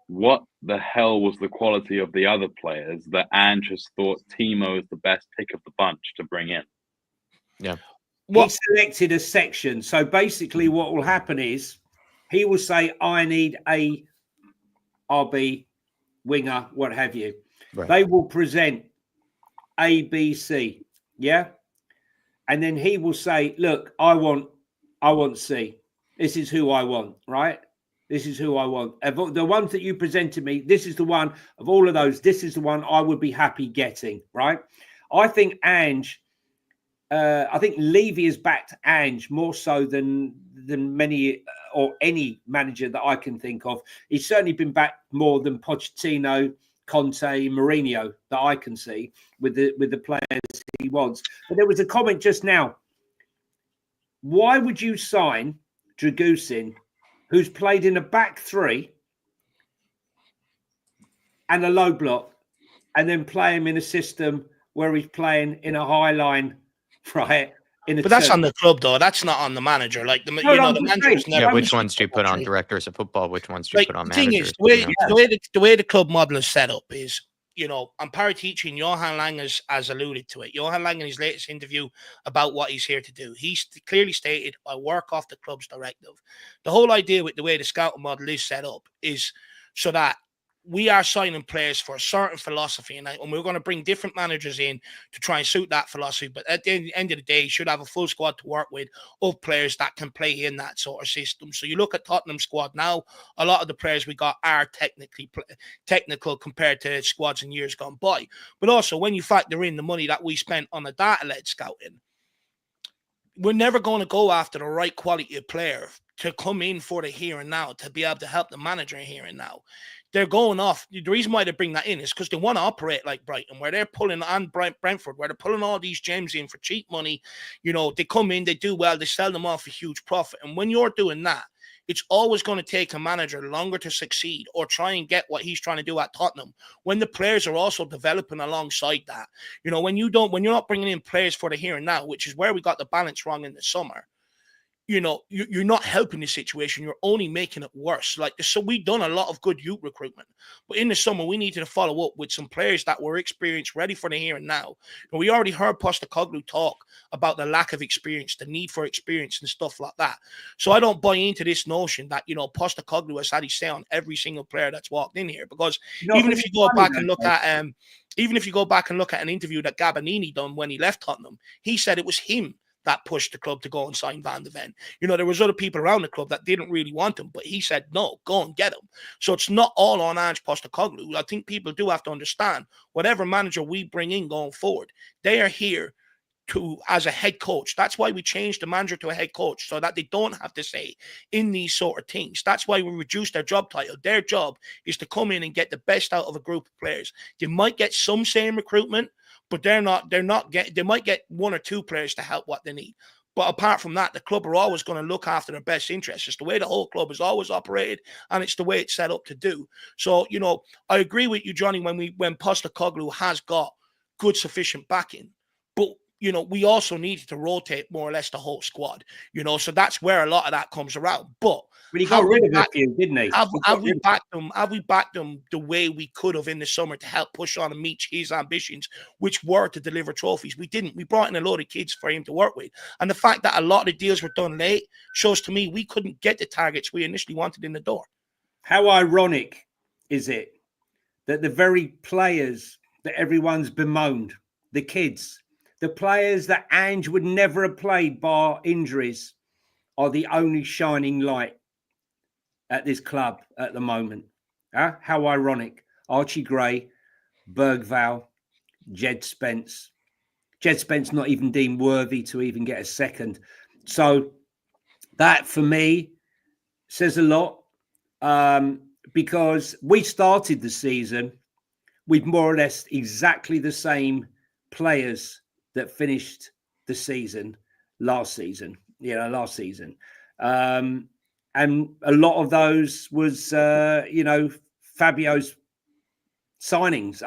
what the hell was the quality of the other players that Ange has thought Timo is the best pick of the bunch to bring in? Yeah. He selected a section. So basically what will happen is he will say, I need a RB, winger, what have you. Right. They will present A, B, C. Yeah. And then he will say, look, I want C. This is who I want, right? This is who I want. Of the ones that you presented me, this is the one of all of those. This is the one I would be happy getting, right? I think Ange, I think Levy has backed Ange more so than many or any manager that I can think of. He's certainly been backed more than Pochettino, Conte, Mourinho that I can see with the players he wants. But there was a comment just now. Why would you sign Dragusin, who's played in a back three and a low block, and then play him in a system where he's playing in a high line, right? But that's on the club, though. That's not on the manager. Like the manager's never. Yeah, which ones do you put on directors of football? Which ones do you put on managers? The thing is, the way the club model is set up is, I'm parroting Johan Lange has alluded to it. Johan Lange in his latest interview about what he's here to do, he's clearly stated, I work off the club's directive. The whole idea with the way the scouting model is set up is so that we are signing players for a certain philosophy, and we're going to bring different managers in to try and suit that philosophy. But at the end of the day, you should have a full squad to work with of players that can play in that sort of system. So you look at Tottenham squad now, a lot of the players we got are technical compared to squads in years gone by. But also, when you factor in the money that we spent on the data-led scouting, we're never going to go after the right quality of player to come in for the here and now, to be able to help the manager here and now. They're going off. The reason why they bring that in is because they want to operate like Brighton, where they're pulling on Brentford, where they're pulling all these gems in for cheap money. They come in, they do well, they sell them off for huge profit. And when you're doing that, it's always going to take a manager longer to succeed or try and get what he's trying to do at Tottenham when the players are also developing alongside that. When you're not bringing in players for the here and now, which is where we got the balance wrong in the summer, you're not helping the situation. You're only making it worse. So we've done a lot of good youth recruitment, but in the summer we needed to follow up with some players that were experienced, ready for the here and now. And we already heard Postecoglou talk about the lack of experience, the need for experience and stuff like that. So I don't buy into this notion that Postecoglou has had his say on every single player that's walked in here, because even if you go back and look at an interview that Gabbanini done when he left Tottenham, he said it was him that pushed the club to go and sign Van de Ven. There was other people around the club that didn't really want him, but he said, no, go and get him. So it's not all on Ange Postecoglou. I think people do have to understand, whatever manager we bring in going forward, they are here as a head coach. That's why we changed the manager to a head coach, so that they don't have to say in these sort of things. That's why we reduced their job title. Their job is to come in and get the best out of a group of players. They might get some say in recruitment, but they might get one or two players to help what they need. But apart from that, the club are always going to look after their best interests. It's the way the whole club has always operated, and it's the way it's set up to do. So, I agree with you, Johnny, when Postecoglou has got good, sufficient backing. But we also needed to rotate more or less the whole squad, so that's where a lot of that comes around. But he got rid of a few, didn't he? Have we backed them the way we could have in the summer to help push on and meet his ambitions, which were to deliver trophies? We didn't. We brought in a load of kids for him to work with. And the fact that a lot of the deals were done late shows to me we couldn't get the targets we initially wanted in the door. How ironic is it that the very players that everyone's bemoaned, the kids, the players that Ange would never have played bar injuries, are the only shining light at this club at the moment? How ironic. Archie Gray, Bergvall, Jed Spence. Jed Spence not even deemed worthy to even get a second. So that, for me, says a lot, because we started the season with more or less exactly the same players that finished the season last season. And a lot of those was, Fabio's signings.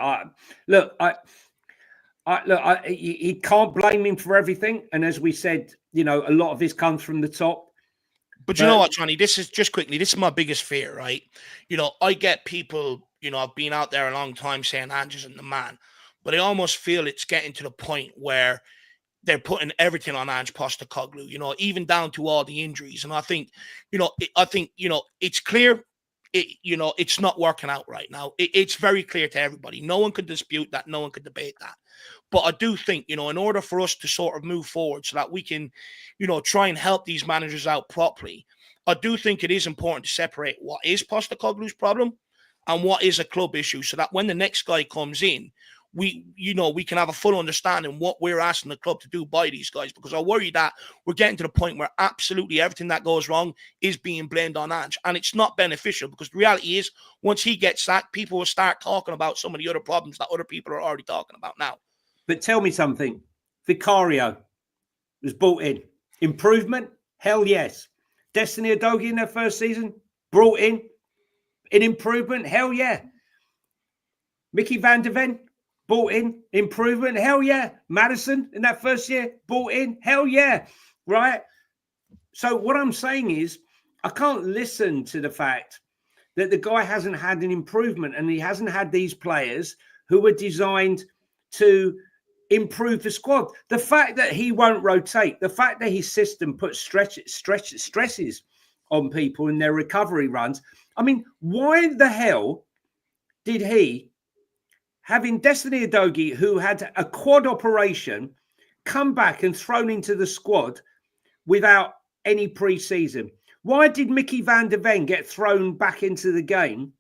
You can't blame him for everything. And as we said, a lot of this comes from the top. But you know what, Johnny? This is my biggest fear, right? I get people, I've been out there a long time saying Ange isn't the man, but I almost feel it's getting to the point where they're putting everything on Ange Postecoglou, even down to all the injuries. And I think, it's clear, it's not working out right now. It's very clear to everybody. No one could dispute that. No one could debate that. But I do think, in order for us to sort of move forward so that we can, try and help these managers out properly, I do think it is important to separate what is Postecoglou's problem and what is a club issue, so that when the next guy comes in, we can have a full understanding what we're asking the club to do by these guys, because I worry that we're getting to the point where absolutely everything that goes wrong is being blamed on Ange, and it's not beneficial, because the reality is once he gets sacked, people will start talking about some of the other problems that other people are already talking about now. But tell me something. Vicario was brought in. Improvement? Hell yes. Destiny Udogie in their first season? Brought in. An improvement? Hell yeah. Mickey van der Ven? Brought in. Improvement? Hell yeah. Madison in that first year? Brought in? Hell yeah. Right? So what I'm saying is, I can't listen to the fact that the guy hasn't had an improvement, and he hasn't had these players who were designed to improve the squad. The fact that he won't rotate, the fact that his system puts stresses on people in their recovery runs. I mean, why the hell did he, having Destiny Udogie, who had a quad operation, come back and thrown into the squad without any pre-season? Why did Mickey van der Ven get thrown back into the game,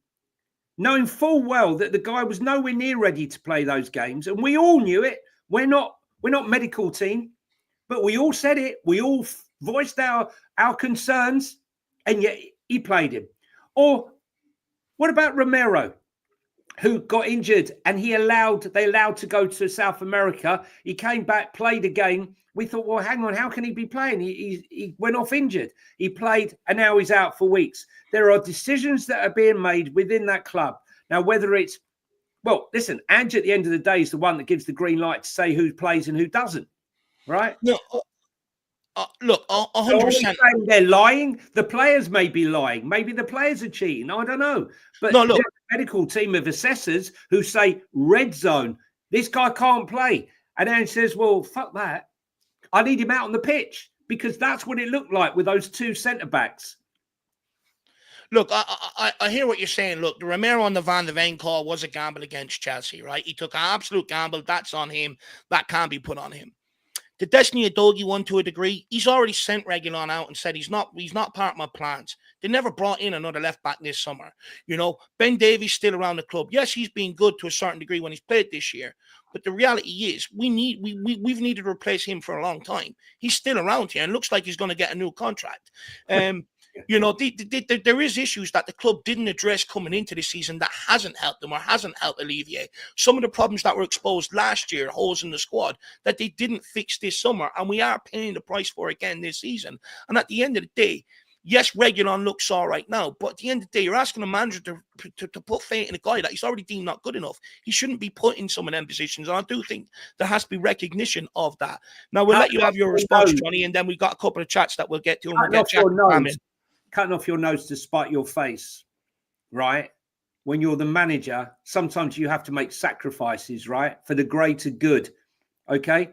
knowing full well that the guy was nowhere near ready to play those games? And we all knew it. We're not medical team, but we all said it. We all voiced our concerns, and yet he played him. Or what about Romero, who got injured and they allowed to go to South America? He came back, played a game. We thought, well, hang on, how can he be playing? He went off injured. He played, and now he's out for weeks. There are decisions that are being made within that club. Now, whether it's, well, listen, Ange at the end of the day is the one that gives the green light to say who plays and who doesn't, right? No, look, 100%. They're lying. The players may be lying. Maybe the players are cheating. I don't know. But no, look, there's a medical team of assessors who say, red zone, this guy can't play. And Ange says, well, fuck that. I need him out on the pitch, because that's what it looked like with those two centre-backs. Look, I hear what you're saying. Look, the Romero and the Van der Ven call was a gamble against Chelsea, right? He took an absolute gamble. That's on him. That can't be put on him. The Destiny Udogie one, to a degree, he's already sent Reguilon out and said he's not part of my plans. They never brought in another left back this summer. Ben Davies still around the club. Yes, he's been good to a certain degree when he's played this year, but the reality is we've needed to replace him for a long time. He's still around here and looks like he's going to get a new contract. There is issues that the club didn't address coming into the season that hasn't helped them or hasn't helped alleviate some of the problems that were exposed last year, holes in the squad that they didn't fix this summer, and we are paying the price for it again this season. And at the end of the day, yes, Reguilon looks all right now, but at the end of the day, you're asking a manager to put faith in a guy that he's already deemed not good enough. He shouldn't be put in some of them positions, and I do think there has to be recognition of that. Now, we'll let you have your response, Johnny, and then we've got a couple of chats that we'll get to, and we'll get Jack in. Cutting off your nose to spite your face, right? When you're the manager, sometimes you have to make sacrifices, right? For the greater good, okay?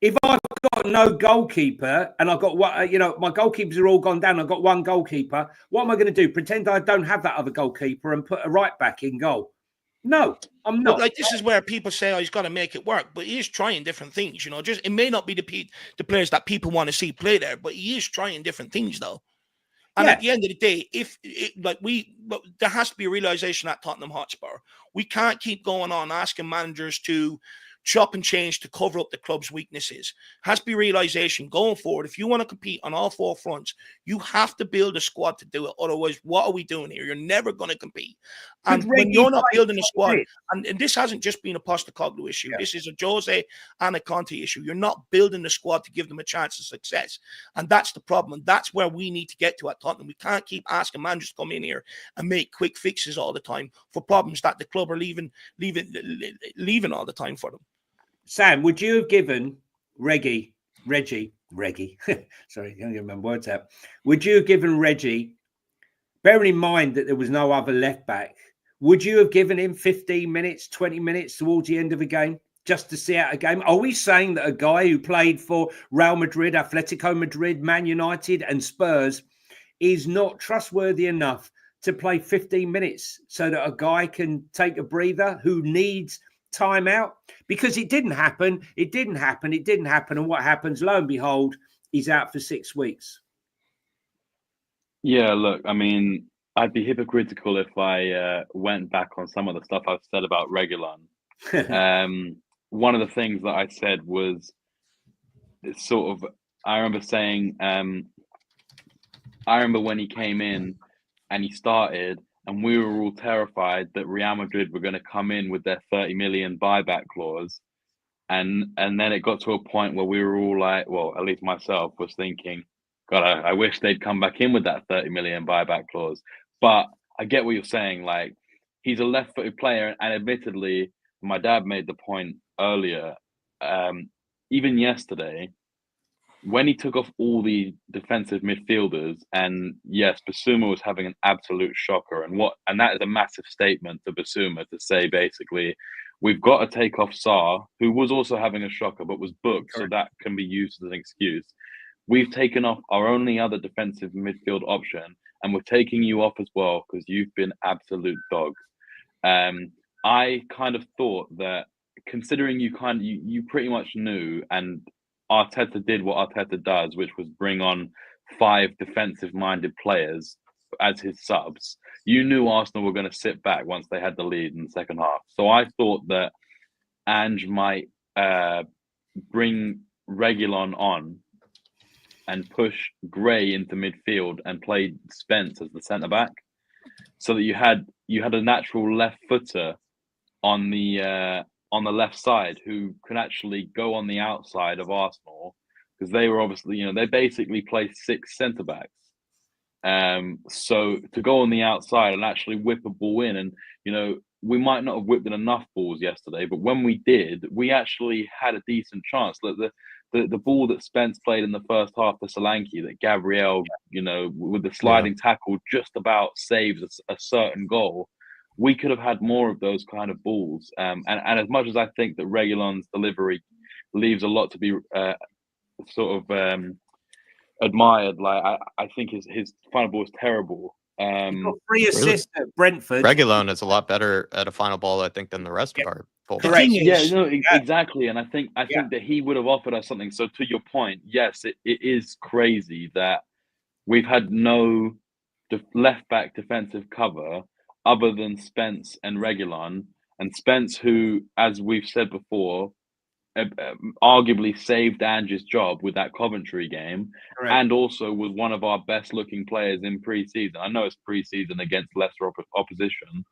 If I've got no goalkeeper and I've got what, my goalkeepers are all gone down, I've got one goalkeeper, what am I going to do? Pretend I don't have that other goalkeeper and put a right back in goal? No, I'm not. Like, this is where people say, he's got to make it work, but he is trying different things, just, it may not be the players that people want to see play there, but he is trying different things though. And at the end of the day, there has to be a realization at Tottenham Hotspur. We can't keep going on asking managers to chop and change to cover up the club's weaknesses. Has to be realization going forward. If you want to compete on all four fronts, you have to build a squad to do it. Otherwise, what are we doing here? You're never going to compete. And when you're not building a squad, and this hasn't just been a Postecoglou issue, this is a Jose and a Conte issue. You're not building the squad to give them a chance of success. And that's the problem. And that's where we need to get to at Tottenham. We can't keep asking managers to come in here and make quick fixes all the time for problems that the club are leaving all the time for them. Sam, would you have given Reggie Reggie, sorry, I can't get my words out. Would you have given Reggie, bearing in mind that there was no other left back, would you have given him 15 minutes, 20 minutes towards the end of a game just to see out a game? Are we saying that a guy who played for Real Madrid, Atletico Madrid, Man United and Spurs is not trustworthy enough to play 15 minutes so that a guy can take a breather who needs time out? Because it didn't happen. And what happens? Lo and behold, he's out for 6 weeks. Yeah, look, I mean, I'd be hypocritical if I went back on some of the stuff I've said about Reguilon. One of the things that I said was sort of, I remember saying, I remember when he came in and he started, and we were all terrified that Real Madrid were going to come in with their 30 million buyback clause. And then it got to a point where we were all like, well, at least myself was thinking, God, I wish they'd come back in with that 30 million buyback clause. But I get what you're saying. Like, he's a left-footed player, and admittedly, my dad made the point earlier, even yesterday, when he took off all the defensive midfielders, and yes, Basuma was having an absolute shocker, and that is a massive statement to Basuma to say basically, we've got to take off Sarr, who was also having a shocker but was booked, so that can be used as an excuse. We've taken off our only other defensive midfield option, and we're taking you off as well because you've been absolute dog. I kind of thought that, considering you pretty much knew, and Arteta did what Arteta does, which was bring on 5 defensive-minded players as his subs. You knew Arsenal were going to sit back once they had the lead in the second half. So I thought that Ange might bring Reguilon on and push Gray into midfield and play Spence as the centre-back, so that you had a natural left footer on the left side who can actually go on the outside of Arsenal, because they were obviously, they basically play 6 centre backs. So to go on the outside and actually whip a ball in, and we might not have whipped in enough balls yesterday, but when we did, we actually had a decent chance. Like the ball that Spence played in the first half to Solanke, that Gabriel, with the sliding tackle, just about saves a certain goal. We could have had more of those kind of balls. And as much as I think that Reguilon's delivery leaves a lot to be admired, like I think his final ball is terrible. He got 3 assists at Brentford. Reguilon is a lot better at a final ball, I think, than the rest of our full. Exactly. And I think that he would have offered us something. So to your point, yes, it is crazy that we've had no left back defensive cover other than Spence and Reguilon. And Spence, who, as we've said before, arguably saved Ange's job with that Coventry game, and also was one of our best looking players in pre-season. I know it's pre-season against lesser opposition,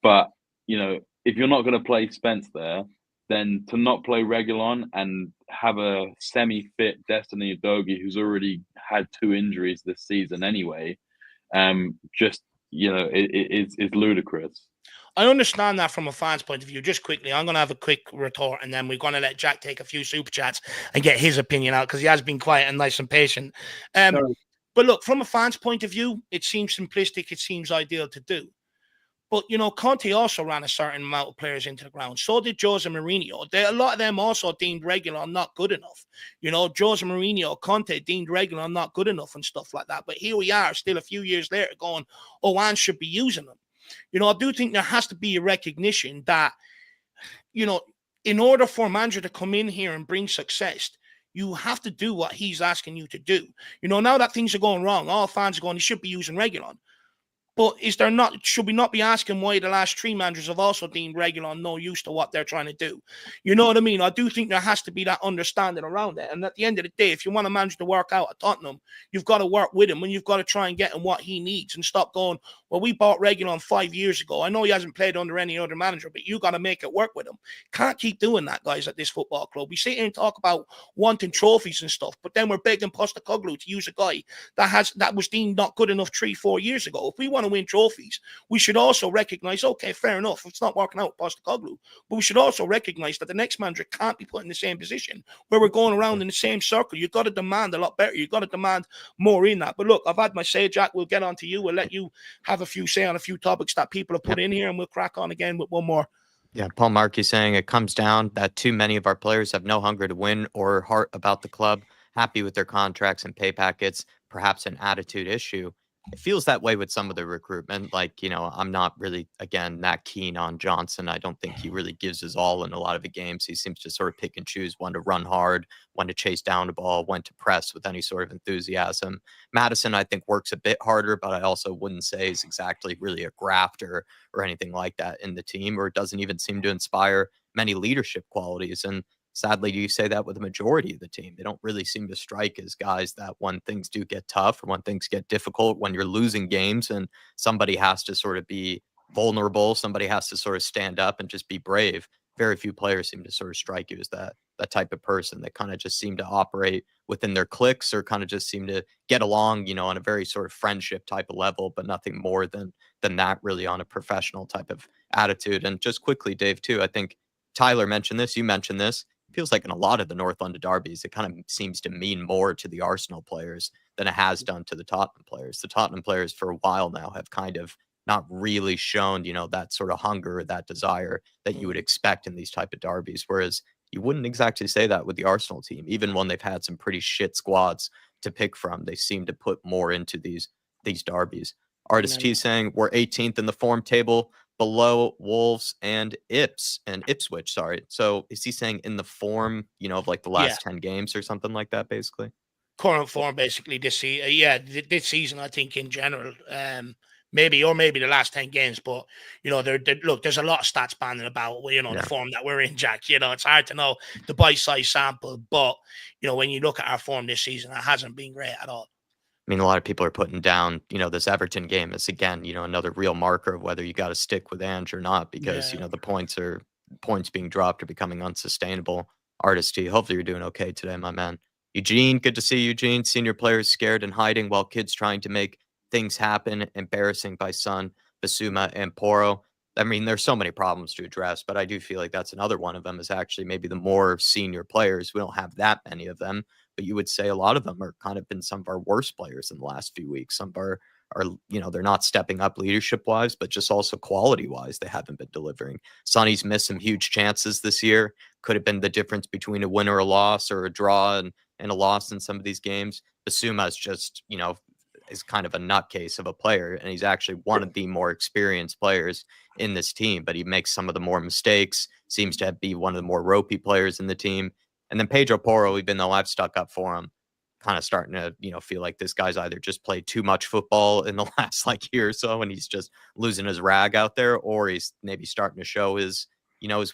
but if you're not going to play Spence there, then to not play Reguilon and have a semi-fit Destiny Udogie, who's already had 2 injuries this season anyway, it's ludicrous. I understand that from a fan's point of view. Just quickly, I'm going to have a quick retort, and then we're going to let Jack take a few super chats and get his opinion out, because he has been quiet and nice and patient. But look, from a fan's point of view, it seems simplistic. It seems ideal to do. But, Conte also ran a certain amount of players into the ground. So did Jose Mourinho. A lot of them also deemed Reguilon not good enough. Jose Mourinho, Conte deemed Reguilon not good enough and stuff like that. But here we are still a few years later going, Ange should be using them. I do think there has to be a recognition that, in order for a manager to come in here and bring success, you have to do what he's asking you to do. Now that things are going wrong, all fans are going, he should be using Reguilon. But should we not be asking why the last 3 managers have also deemed Reguilon no use to what they're trying to do? You know what I mean? I do think there has to be that understanding around it. And at the end of the day, if you want a manager to work out at Tottenham, you've got to work with him, and you've got to try and get him what he needs and stop going, Well, we bought Reguilon 5 years ago. I know he hasn't played under any other manager, but you got to make it work with him. Can't keep doing that, guys, at this football club. We sit here and talk about wanting trophies and stuff, but then we're begging Postecoglou to use a guy that was deemed not good enough 3-4 years ago. If we want to win trophies, we should also recognize, okay, fair enough, it's not working out with Postecoglou, but we should also recognize that the next manager can't be put in the same position where we're going around in the same circle. You've got to demand a lot better. You've got to demand more in that. But look, I've had my say, Jack. We'll get on to you. We'll let you have a few say on a few topics that people have put in here, and we'll crack on again with one more. Yeah, Paul Markey saying it comes down that too many of our players have no hunger to win or heart about the club, happy with their contracts and pay packets, perhaps an attitude issue. It feels that way with some of the recruitment. Like, I'm not really, again, that keen on Johnson. I don't think he really gives his all in a lot of the games. He seems to sort of pick and choose when to run hard, when to chase down the ball, when to press with any sort of enthusiasm. Madison, I think, works a bit harder, but I also wouldn't say he's exactly really a grafter or anything like that in the team, or it doesn't even seem to inspire many leadership qualities. And sadly, do you say that with the majority of the team? They don't really seem to strike as guys that when things do get tough or when things get difficult, when you're losing games and somebody has to sort of be vulnerable, somebody has to sort of stand up and just be brave. Very few players seem to sort of strike you as that type of person that kind of just seem to operate within their cliques or kind of just seem to get along, on a very sort of friendship type of level, but nothing more than that really on a professional type of attitude. And just quickly, Dave, too, I think Tyler mentioned this, you mentioned this. Feels like in a lot of the North London derbies, it kind of seems to mean more to the Arsenal players than it has done to the Tottenham players. The Tottenham players for a while now have kind of not really shown, that sort of hunger or that desire that you would expect in these type of derbies. Whereas you wouldn't exactly say that with the Arsenal team. Even when they've had some pretty shit squads to pick from, they seem to put more into these derbies. Artist T saying we're 18th in the form table, below Wolves and Ipswich, sorry. So is he saying in the form, of like the last 10 games or something like that, basically? Current form, basically, this season. This season, I think, in general, maybe the last 10 games. But, look, there's a lot of stats banning about, the form that we're in, Jack. It's hard to know the bite-sized sample. But, when you look at our form this season, it hasn't been great at all. I mean, a lot of people are putting down, this Everton game is, again, another real marker of whether you got to stick with Ange or not, because, the points being dropped are becoming unsustainable. Artist T, hopefully you're doing okay today, my man. Eugene, good to see you, Eugene. Senior players scared and hiding while kids trying to make things happen. Embarrassing by Son, Basuma, and Poro. I mean, there's so many problems to address, but I do feel like that's another one of them is actually maybe the more senior players. We don't have that many of them, but you would say a lot of them are kind of been some of our worst players in the last few weeks. Some are they're not stepping up leadership wise, but just also quality wise, they haven't been delivering. Sonny's missed some huge chances this year. Could have been the difference between a win or a loss or a draw and a loss in some of these games. Basuma's just, is kind of a nutcase of a player, and he's actually one of the more experienced players in this team, but he makes some of the more mistakes, seems to be one of the more ropey players in the team. And then Pedro Porro, even though I've stuck up for him, kind of starting to, feel like this guy's either just played too much football in the last year or so, and he's just losing his rag out there, or he's maybe starting to show his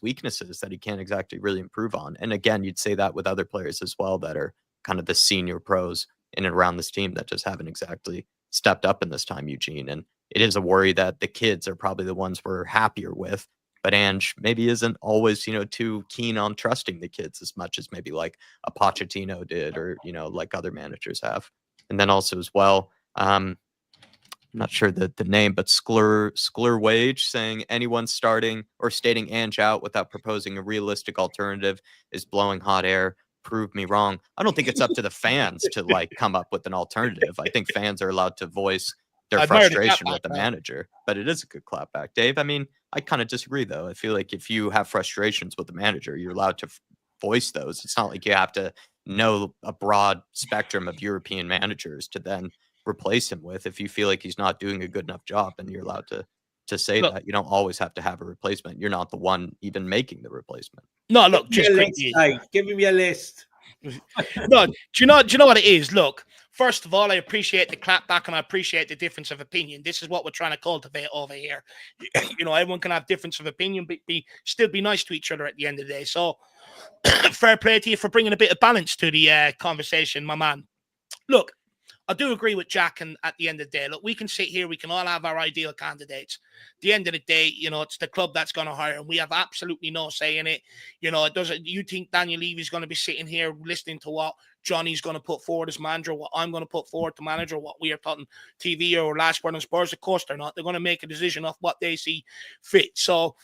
weaknesses that he can't exactly really improve on. And again, you'd say that with other players as well that are kind of the senior pros in and around this team that just haven't exactly stepped up in this time, Eugene. And it is a worry that the kids are probably the ones we're happier with, but Ange maybe isn't always, too keen on trusting the kids as much as maybe like a Pochettino did or, like other managers have. And then also as well, I'm not sure the name, but Sklur Wage saying anyone starting or stating Ange out without proposing a realistic alternative is blowing hot air. Prove me wrong. I don't think it's up to the fans to come up with an alternative. I think fans are allowed to voice their frustration with the manager, but it is a good clapback. Dave, I mean, I kind of disagree though. I feel like if you have frustrations with the manager, you're allowed to voice those. It's not like you have to know a broad spectrum of European managers to then replace him with. If you feel like he's not doing a good enough job, then you're allowed to say that. You don't always have to have a replacement. You're not the one even making the replacement. No, look, just give him your list. No, do you know what it is? Look, first of all, I appreciate the clapback and I appreciate the difference of opinion. This is what we're trying to cultivate over here. Everyone can have difference of opinion, but still be nice to each other at the end of the day. So, fair play to you for bringing a bit of balance to the conversation, my man. Look, I do agree with Jack, and at the end of the day, look, we can sit here, we can all have our ideal candidates. At the end of the day, it's the club that's going to hire, and we have absolutely no say in it. It doesn't. You think Daniel Levy is going to be sitting here listening to what Johnny's going to put forward as manager, what I'm going to put forward to manager, what we are talking TV or Last Word on Spurs? Of course they're not. They're going to make a decision of what they see fit. So,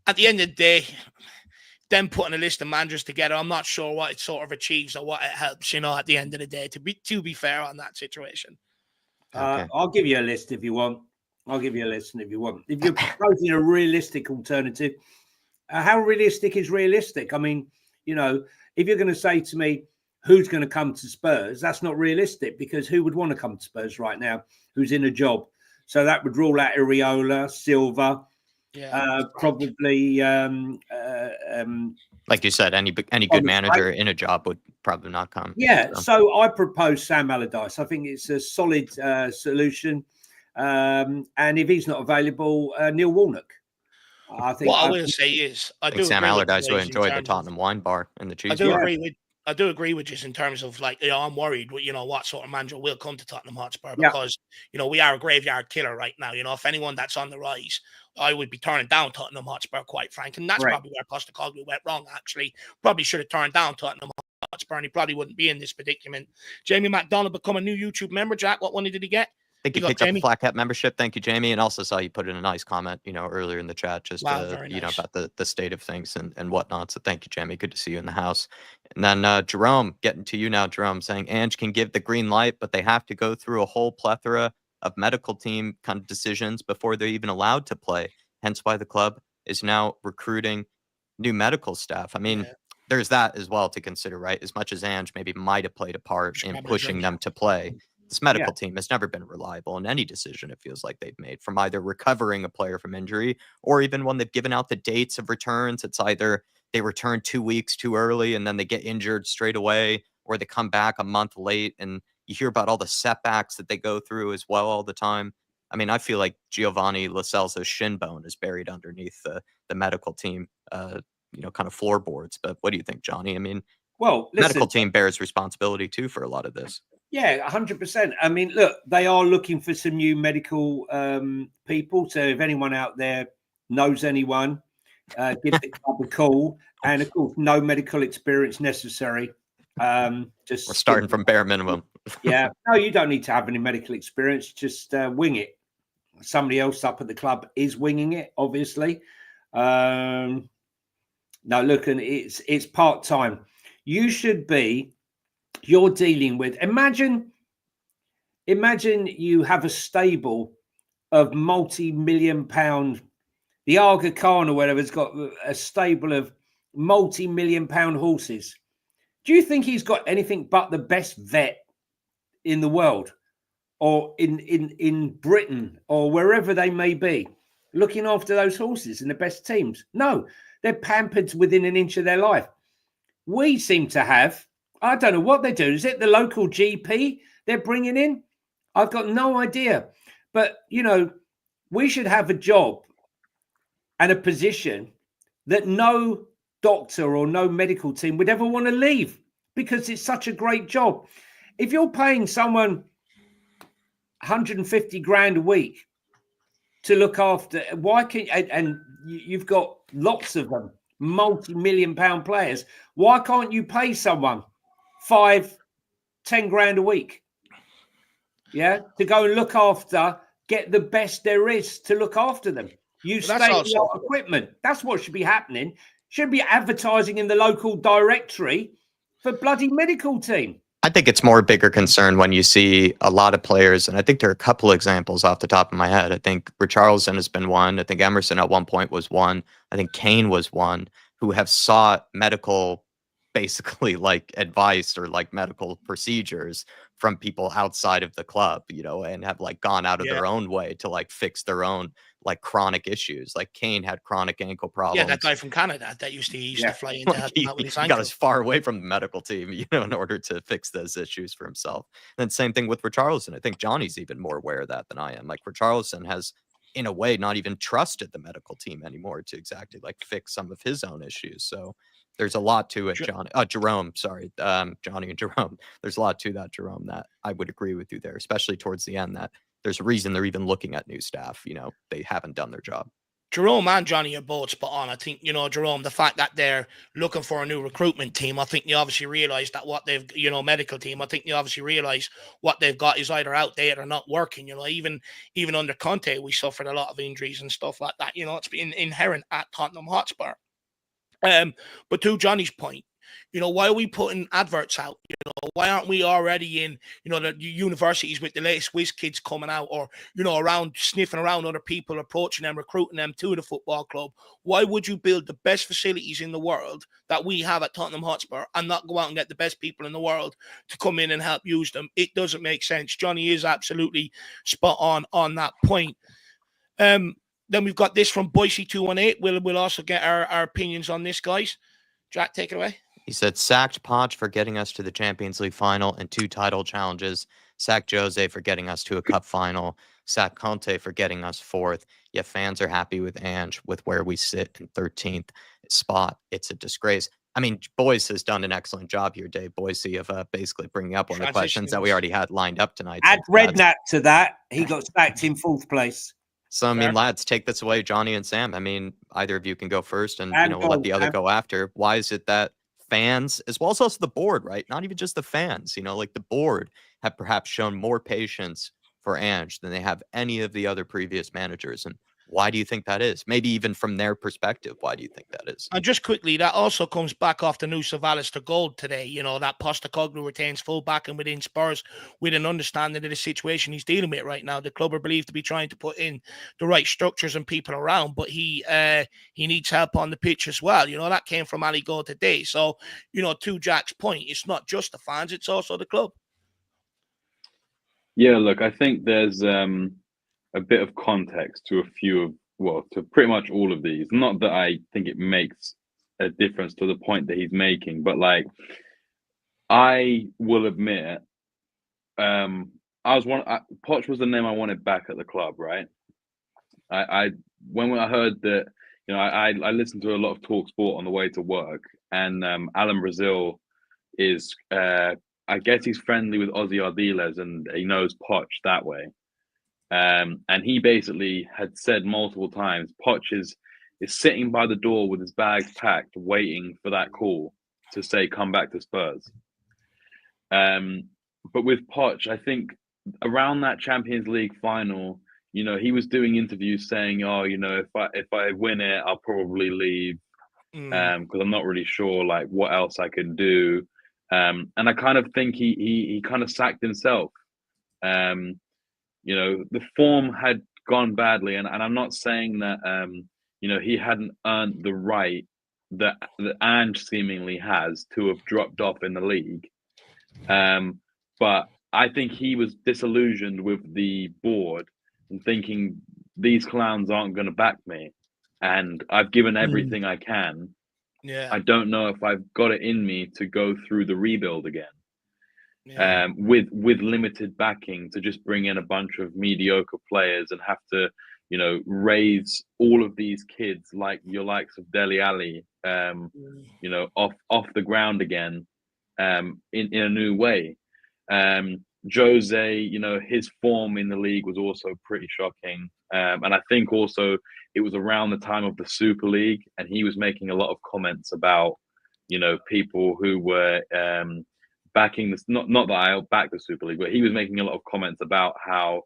at the end of the day, them putting a list of managers together, I'm not sure what it sort of achieves or what it helps, at the end of the day, to be fair on that situation. Okay. I'll give you a list if you want. I'll give you a list if you want. If you're proposing a realistic alternative, how realistic is realistic? I mean, if you're going to say to me, who's going to come to Spurs, that's not realistic, because who would want to come to Spurs right now who's in a job? So that would rule out Areola, Silva, probably like you said, any good manager in a job would probably not come. Yeah, so I propose Sam Allardyce. I think it's a solid solution. And if he's not available, Neil Warnock. I think what I will say is, I do Sam agree Allardyce with would enjoy the Tottenham wine bar and the cheese. I do agree with you in terms of, like, I'm worried with, what sort of manager will come to Tottenham Hotspur, because, we are a graveyard killer right now. If anyone that's on the rise, I would be turning down Tottenham Hotspur, quite frank. And that's probably where Postecoglou went wrong, actually. Probably should have turned down Tottenham Hotspur, and he probably wouldn't be in this predicament. Jamie McDonald become a new YouTube member. Jack, what one did he get? I think you picked up a Flat Cap membership. Thank you, Jamie. And also saw you put in a nice comment, earlier in the chat, just nice. About the state of things and whatnot. So thank you, Jamie. Good to see you in the house. And then Jerome, getting to you now, Jerome, saying Ange can give the green light, but they have to go through a whole plethora of medical team kind of decisions before they're even allowed to play. Hence why the club is now recruiting new medical staff. I mean, there's that as well to consider, right? As much as Ange maybe might have played a part in pushing them to play, this medical team has never been reliable in any decision it feels like they've made, from either recovering a player from injury or even when they've given out the dates of returns. It's either they return 2 weeks too early and then they get injured straight away, or they come back a month late, and you hear about all the setbacks that they go through as well all the time. I mean, I feel like Giovanni Lo Celso's shin bone is buried underneath the medical team, kind of floorboards. But what do you think, Johnny? I mean, medical team bears responsibility too for a lot of this. Yeah, 100%. I mean, look, they are looking for some new medical people. So if anyone out there knows anyone, give the club a call. And of course, no medical experience necessary. We're starting from bare minimum. Yeah, no, you don't need to have any medical experience. Just wing it. Somebody else up at the club is winging it, obviously. No, look, and it's part-time. You're dealing with, imagine you have a stable of multi-million pound, the Aga Khan or whatever has got a stable of multi-million pound horses. Do you think he's got anything but the best vet in the world, or in Britain, or wherever they may be, looking after those horses and the best teams? No, they're pampered within an inch of their life. We seem to have, I don't know what they do. Is it the local GP they're bringing in? I've got no idea. But, we should have a job and a position that no doctor or no medical team would ever want to leave, because it's such a great job. If you're paying someone 150 grand a week to look after, why can't, and you've got lots of them, multi-million pound players, why can't you pay someone 5-10 grand a week, to go and look after, get the best there is to look after them? Use state-of-the-art equipment. That's what should be happening. Should be advertising in the local directory for bloody medical team. I think it's more a bigger concern when you see a lot of players, and I think there are a couple of examples off the top of my head. I think Richarlison has been one. I think Emerson at one point was one. I think Kane was one, who have sought medical, basically like advice or like medical procedures from people outside of the club, and have like gone out of their own way to like fix their own like chronic issues. Like Kane had chronic ankle problems. Yeah, that guy from Canada that used to fly in to help him out with his ankle. He got as far away from the medical team, in order to fix those issues for himself. And then same thing with Richarlison. I think Johnny's even more aware of that than I am. Like Richarlison has, in a way, not even trusted the medical team anymore to exactly like fix some of his own issues. So There's a lot to it, Sure. Jerome. Sorry, Johnny and Jerome. There's a lot to that, Jerome. That I would agree with you there, especially towards the end. That there's a reason they're even looking at new staff. You know, they haven't done their job. Jerome and Johnny are both spot on. I think, Jerome, the fact that they're looking for a new recruitment team, I think they obviously realise that what they've, medical team, I think they obviously realise what they've got is either outdated or not working. Even under Conte, we suffered a lot of injuries and stuff like that. It's been inherent at Tottenham Hotspur. But to Johnny's point, why are we putting adverts out? Why aren't we already in, the universities with the latest whiz kids coming out, or, around sniffing around other people, approaching them, recruiting them to the football club? Why would you build the best facilities in the world that we have at Tottenham Hotspur and not go out and get the best people in the world to come in and help use them? It doesn't make sense. Johnny is absolutely spot on that point. Then we've got this from Boise 218. We'll also get our opinions on this, guys. Jack, take it away. He said, sacked Poch for getting us to the Champions League final and 2 title challenges. Sacked Jose for getting us to a cup final. Sacked Conte for getting us 4th. Yet fans are happy with Ange with where we sit in 13th spot. It's a disgrace. I mean, Boyce has done an excellent job here, Dave Boise, of basically bringing up one of the questions that we already had lined up tonight. Add Redknapp to that. He got sacked in 4th place. So, I mean, lads, take this away, Johnny and Sam. I mean, either of you can go first and we'll let the other go after. Why is it that fans, as well as also the board, right? Not even just the fans, like the board have perhaps shown more patience for Ange than they have any of the other previous managers. And why do you think that is? Maybe even from their perspective, why do you think that is? And just quickly, that also comes back off the news of Alistair Gold today, that Postecoglou retains full backing within Spurs with an understanding of the situation he's dealing with right now. The club are believed to be trying to put in the right structures and people around, but he needs help on the pitch as well. That came from Ali Gold today. So, to Jack's point, it's not just the fans, it's also the club. Yeah, look, I think there's a bit of context to to pretty much all of these. Not that I think it makes a difference to the point that he's making, but like, I will admit, Poch was the name I wanted back at the club, right? When I heard that, I listened to a lot of Talk Sport on the way to work, and Alan Brazil is, I guess he's friendly with Ozzy Ardiles, and he knows Poch that way. And he basically had said multiple times, Poch is sitting by the door with his bags packed, waiting for that call to say, come back to Spurs. But with Poch, I think around that Champions League final, he was doing interviews saying, if I win it, I'll probably leave, because I'm not really sure like what else I can do. And I kind of think he kind of sacked himself. The form had gone badly, and I'm not saying that he hadn't earned the right that Ange seemingly has to have dropped off in the league. But I think he was disillusioned with the board and thinking these clowns aren't going to back me, and I've given everything I can. Yeah, I don't know if I've got it in me to go through the rebuild again. Yeah. With limited backing to just bring in a bunch of mediocre players and have to, raise all of these kids like your likes of Dele Alli, off the ground again, in a new way. Jose, his form in the league was also pretty shocking. And I think also it was around the time of the Super League, and he was making a lot of comments about, people who were backing this. Not that I back the Super League, but he was making a lot of comments about how,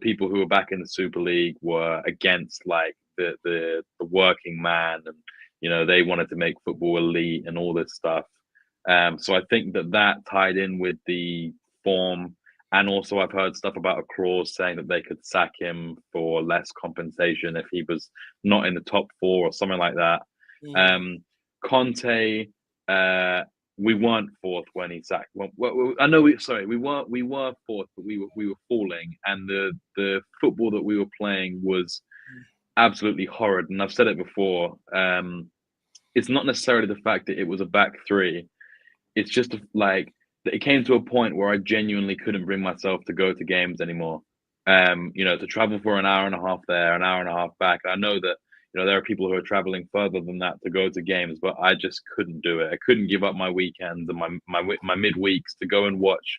people who were back in the Super League were against like the working man, and they wanted to make football elite and all this stuff. So I think that tied in with the form. And also I've heard stuff about a clause saying that they could sack him for less compensation if he was not in the top 4 or something like that. Conte, we weren't 4th when he sacked. Well, I know we were 4th, but we were falling, and the football that we were playing was absolutely horrid. And I've said it before. It's not necessarily the fact that it was a back 3. It's just like it came to a point where I genuinely couldn't bring myself to go to games anymore. To travel for an hour and a half there, an hour and a half back. I know that, there are people who are traveling further than that to go to games, but I just couldn't do it. I couldn't give up my weekends and my midweeks to go and watch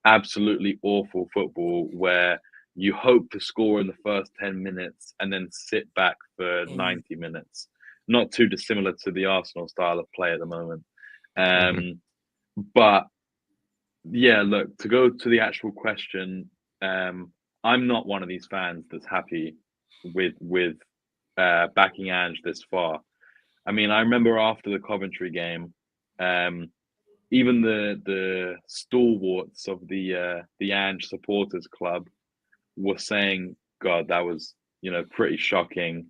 absolutely awful football where you hope to score in the first 10 minutes and then sit back for 90 minutes. Not too dissimilar to the Arsenal style of play at the moment. But yeah, look, to go to the actual question, I'm not one of these fans that's happy with backing Ange this far. I mean, I remember after the Coventry game, even the stalwarts of the Ange supporters club were saying, "God, that was pretty shocking."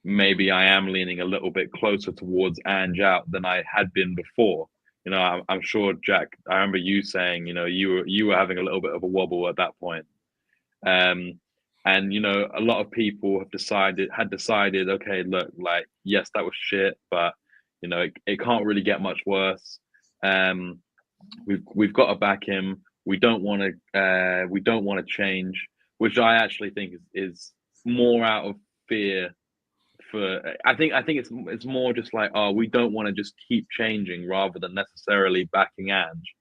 Maybe I am leaning a little bit closer towards Ange out than I had been before. I'm sure, Jack, I remember you saying, you were having a little bit of a wobble at that point. And, a lot of people had decided, okay, look, like, yes, that was shit, but, it can't really get much worse. We've got to back him. We don't want to change, which I actually think is more out of fear. I think it's more just like, we don't want to just keep changing rather than necessarily backing Ange.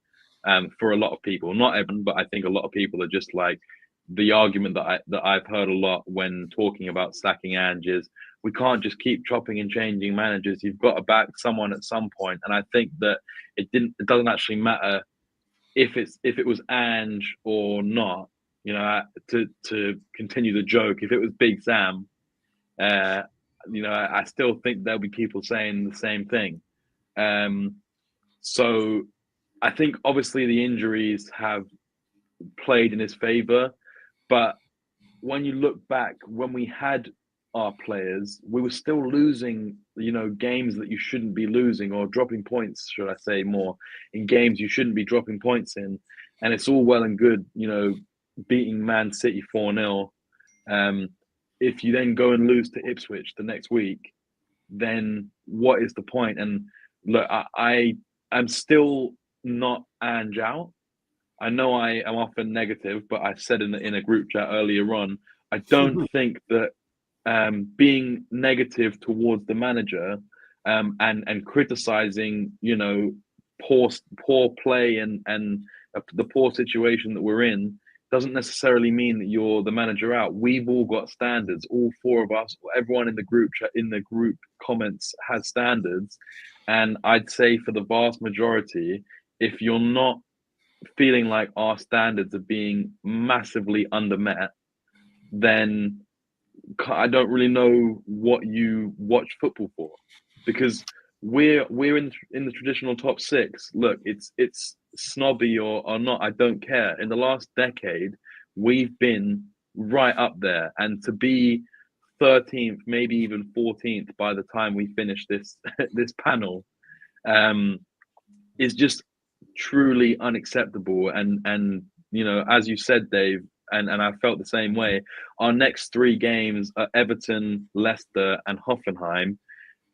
For a lot of people, not everyone, but I think a lot of people are just like, the argument that I've heard a lot when talking about sacking Ange is, we can't just keep chopping and changing managers. You've got to back someone at some point. And I think that it doesn't actually matter if it was Ange or not. To continue the joke, if it was Big Sam, I still think there'll be people saying the same thing. So I think obviously the injuries have played in his favor, but when you look back, when we had our players, we were still losing, games that you shouldn't be losing, or dropping points, should I say, more in games you shouldn't be dropping points in. And it's all well and good, beating Man City 4-0. If you then go and lose to Ipswich the next week, then what is the point? And look, I'm still not Ange out. I know I am often negative, but I said in a group chat earlier on, I don't think that being negative towards the manager and criticizing, poor play and the poor situation that we're in doesn't necessarily mean that you're the manager out. We've all got standards. All four of us, everyone in the group chat, in the group comments has standards. And I'd say for the vast majority, if you're not feeling like our standards are being massively undermet, then I don't really know what you watch football for, because we're in the traditional top six. Look, it's snobby or not, I don't care. In the last decade, we've been right up there, and to be 13th, maybe even 14th by the time we finish this panel, is just truly unacceptable. And as you said, Dave, and I felt the same way. Our next three games are Everton, Leicester, and Hoffenheim.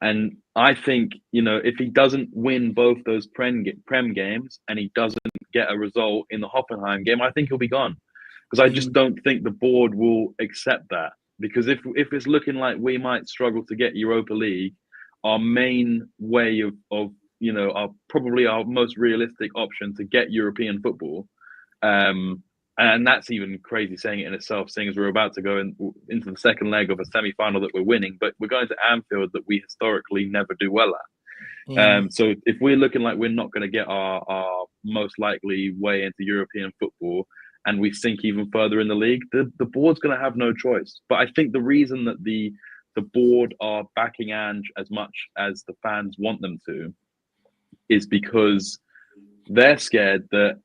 And I think, if he doesn't win both those Prem games and he doesn't get a result in the Hoffenheim game, I think he'll be gone. Because I just don't think the board will accept that. Because if it's looking like we might struggle to get Europa League, our main way of probably our most realistic option to get European football, and that's even crazy saying it in itself, seeing as we're about to go into the second leg of a semi-final that we're winning, but we're going to Anfield that we historically never do well at. So if we're looking like we're not going to get our most likely way into European football, and we sink even further in the league, the board's going to have no choice. But I think the reason that the board are backing Ange as much as the fans want them to is because they're scared that,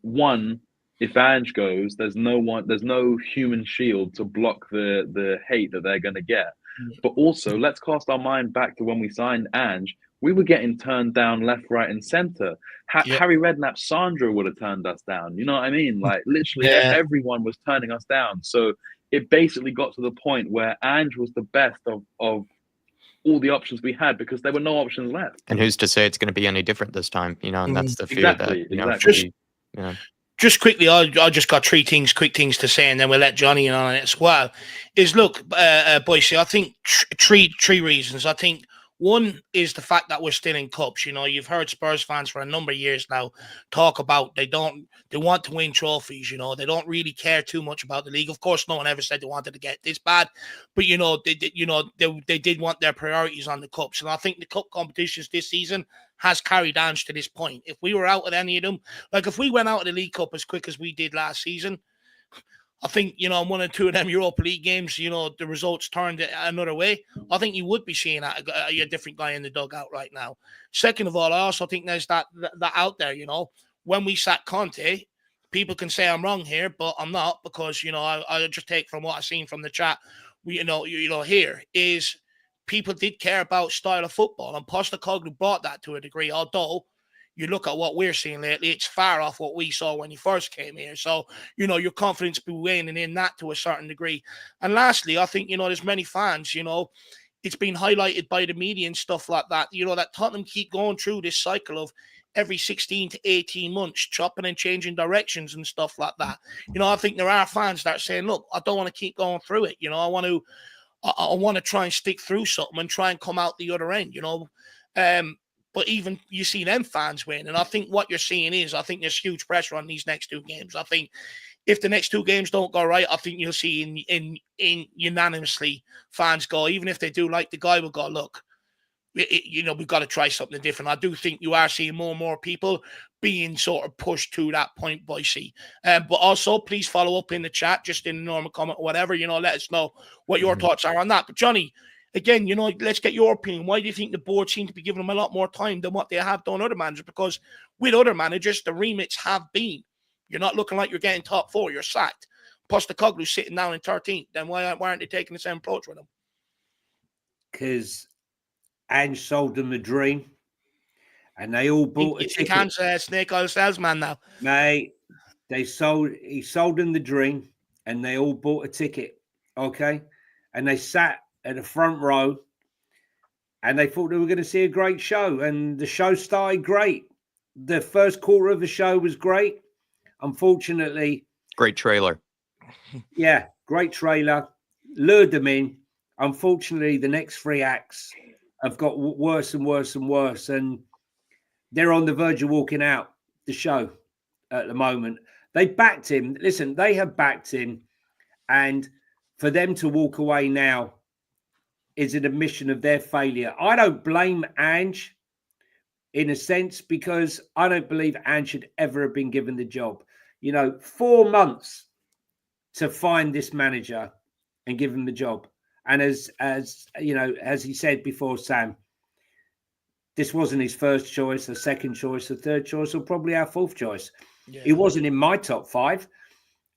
one, if Ange goes, there's no human shield to block the hate that they're going to get. But also, let's cast our mind back to when we signed Ange. We were getting turned down left, right, and centre. Harry Redknapp's Sandro would have turned us down. You know what I mean? Like, literally everyone was turning us down. So it basically got to the point where Ange was the best of all the options we had, because there were no options left. And who's to say it's going to be any different this time? And that's the fear Exactly. that, Exactly. Just quickly, I just got quick things to say, and then we'll let Johnny in on it as well. Is look, Boise, I think three reasons. I think one is the fact that we're still in cups. You know, you've heard Spurs fans for a number of years now talk about they want to win trophies. You know, they don't really care too much about the league. Of course, no one ever said they wanted to get this bad, but you know, they did want their priorities on the cups, and I think the cup competitions this season has carried Ange to this point. If we were out at any of them, like if we went out of the League Cup as quick as we did last season, I think, you know, one or two of them Europa League games, you know, the results turned another way. I think you would be seeing a different guy in the dugout right now. Second of all, I also think there's that out there, you know, when we sat Conte, people can say I'm wrong here, but I'm not, because, you know, I just take from what I've seen from the chat, here is people did care about style of football, and Postecoglou brought that to a degree, although you look at what we're seeing lately, it's far off what we saw when he first came here. So, you know, your confidence be waning in that to a certain degree. And lastly, I think, you know, there's many fans, you know, it's been highlighted by the media and stuff like that, you know, that Tottenham keep going through this cycle of every 16 to 18 months, chopping and changing directions and stuff like that. You know, I think there are fans that are saying, look, I don't want to keep going through it. You know, I want to try and stick through something and try and come out the other end, you know. But even you see them fans win. And I think what you're seeing is, I think there's huge pressure on these next two games. I think if the next two games don't go right, I think you'll see in unanimously fans go, even if they do like the guy, will go, look, you know, we've got to try something different. I do think you are seeing more and more people being sort of pushed to that point, Boise. But also, please follow up in the chat, just in a normal comment or whatever, you know, let us know what your thoughts are on that. But Johnny, again, you know, let's get your opinion. Why do you think the board seem to be giving them a lot more time than what they have done other managers? Because with other managers, the remits have been, you're not looking like you're getting top four, you're sacked. Postecoglou sitting down in 13th. Then why aren't they taking the same approach with him? Because Ange sold them a dream, and they all bought a ticket. Ange snake oil salesman now. Mate, he sold them the dream, and they all bought a ticket. Okay, and they sat at the front row, and they thought they were going to see a great show, and the show started great. The first quarter of the show was great. Unfortunately, great trailer. Yeah, great trailer. Lured them in. Unfortunately, the next three acts have got worse and worse and worse, and they're on the verge of walking out the show at the moment. They backed him. Listen, they have backed him, and for them to walk away now is an admission of their failure. I don't blame Ange in a sense, because I don't believe Ange should ever have been given the job. You know, 4 months to find this manager and give him the job. And as you know, as he said before, Sam, this wasn't his first choice, a second choice, a third choice, or probably our fourth choice. Yeah. He wasn't in my top five.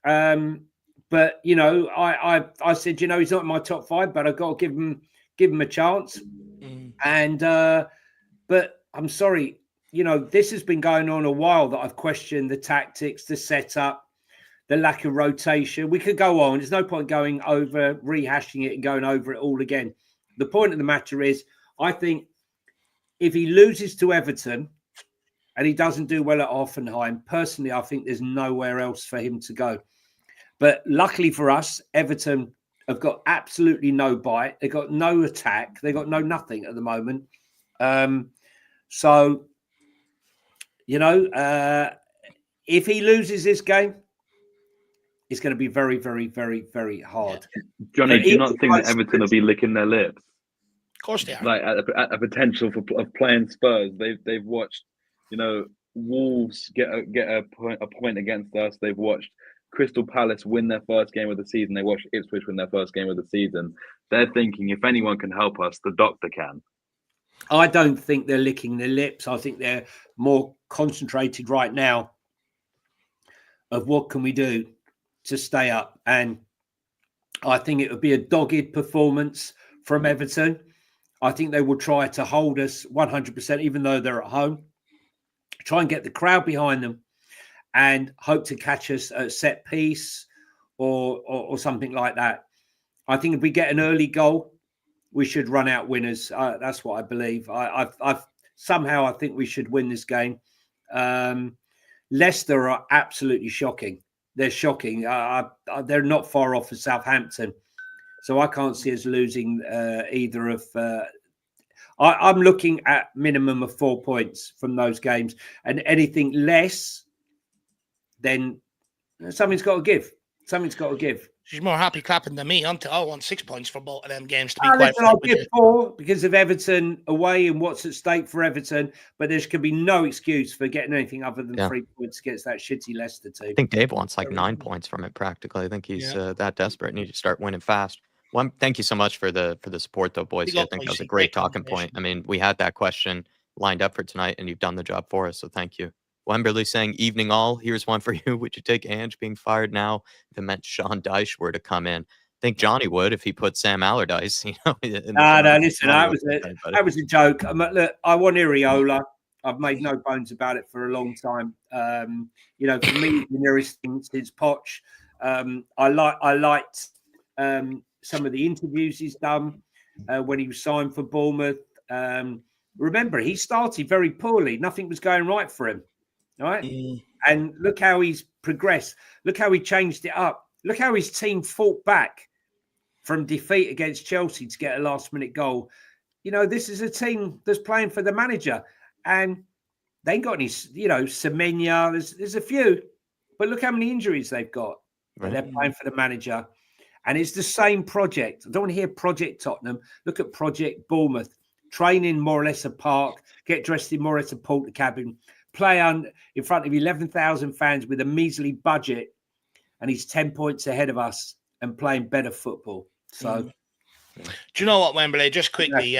But you know, I said, you know, he's not in my top five, but I've got to give him a chance. And but I'm sorry, you know, this has been going on a while that I've questioned the tactics, the setup, the lack of rotation. We could go on. There's no point going over, rehashing it and going over it all again. The point of the matter is, I think if he loses to Everton and he doesn't do well at Hoffenheim, personally, I think there's nowhere else for him to go. But luckily for us, Everton have got absolutely no bite. They've got no attack. They've got no nothing at the moment. So, you know, if he loses this game, it's going to be very, very, very, very hard. Johnny, do you not think that Everton will be licking their lips? Of course they are. Like at a potential of playing Spurs, they've watched, you know, Wolves get a point against us. They've watched Crystal Palace win their first game of the season. They watched Ipswich win their first game of the season. They're thinking, if anyone can help us, the doctor can. I don't think they're licking their lips. I think they're more concentrated right now of what can we do to stay up. And I think it would be a dogged performance from Everton. I think they will try to hold us 100%, even though they're at home. Try and get the crowd behind them and hope to catch us at set piece or something like that. I think if we get an early goal, we should run out winners. That's what I believe. I've somehow I think we should win this game. Leicester are absolutely shocking. They're shocking. They're not far off of Southampton. So I can't see us losing either of. I'm looking at minimum of 4 points from those games, and anything less, then something's got to give. Something's got to give. She's more happy clapping than me. I want 6 points for both of them games, to be quite Listen, I'll frank with give you. 4 because of Everton away and what's at stake for Everton. But there can be no excuse for getting anything other than 3 points against that shitty Leicester team. I think Dave wants like 9 points from it practically. I think he's that desperate. Need to start winning fast. One, thank you so much for the support, though, boys. I think that was a great talking point. I mean, we had that question lined up for tonight, and you've done the job for us. So thank you. Wemberley saying, "Evening all. Here's one for you. Would you take Ange being fired now if it meant Sean Dyche were to come in?" I think Johnny would if he put Sam Allardyce. No, listen, that was a joke. Look, I want Iriola. I've made no bones about it for a long time. For me, the nearest thing since Poch. I liked some of the interviews he's done when he was signed for Bournemouth. Remember, he started very poorly. Nothing was going right for him. Right? And look how he's progressed. Look how he changed it up. Look how his team fought back from defeat against Chelsea to get a last-minute goal. This is a team that's playing for the manager. And they ain't got any, Semenya. There's a few. But look how many injuries they've got. But they're playing for the manager. And it's the same project. I don't want to hear Project Tottenham. Look at Project Bournemouth. Training more or less a park. Get dressed in more or less a porter cabin. Play in front of 11,000 fans with a measly budget. And he's 10 points ahead of us and playing better football. So, do you know what, Wembley? Just quickly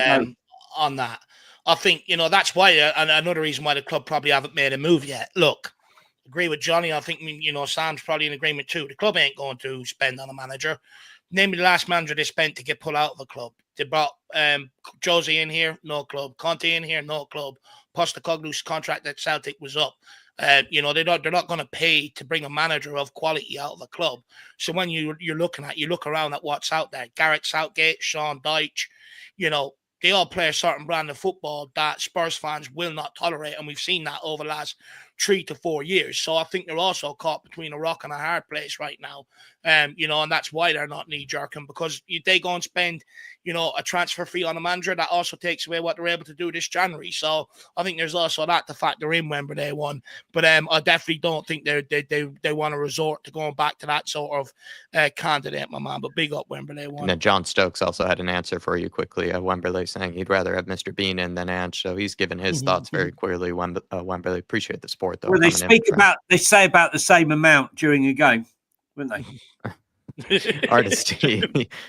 on that, I think that's why, and another reason why the club probably haven't made a move yet. Look, agree with Johnny. I think Sam's probably in agreement too. The club ain't going to spend on a manager. Name me the last manager they spent to get pulled out of a club. They brought Josie in here, no club. Conte in here, no club. Postecoglou's contract at Celtic was up. They're not going to pay to bring a manager of quality out of a club. So when you look around at what's out there, Gareth Southgate, Sean Dyche, they all play a certain brand of football that Spurs fans will not tolerate, and we've seen that over the last 3 to 4 years. So I think they're also caught between a rock and a hard place right now, and that's why they're not knee-jerking, because they go and spend, a transfer fee on a manager that also takes away what they're able to do this January. So I think there's also that to factor in when they won. But I definitely don't think they want to resort to going back to that sort of candidate, my man. But big up Wembley one. And then John Stokes also had an answer for you quickly. Wembley saying he'd rather have Mr. Bean in than Ange, so he's given his thoughts very clearly. Wembley, appreciate the support though. Well, they say about the same amount during a game, wouldn't they? Artist Steve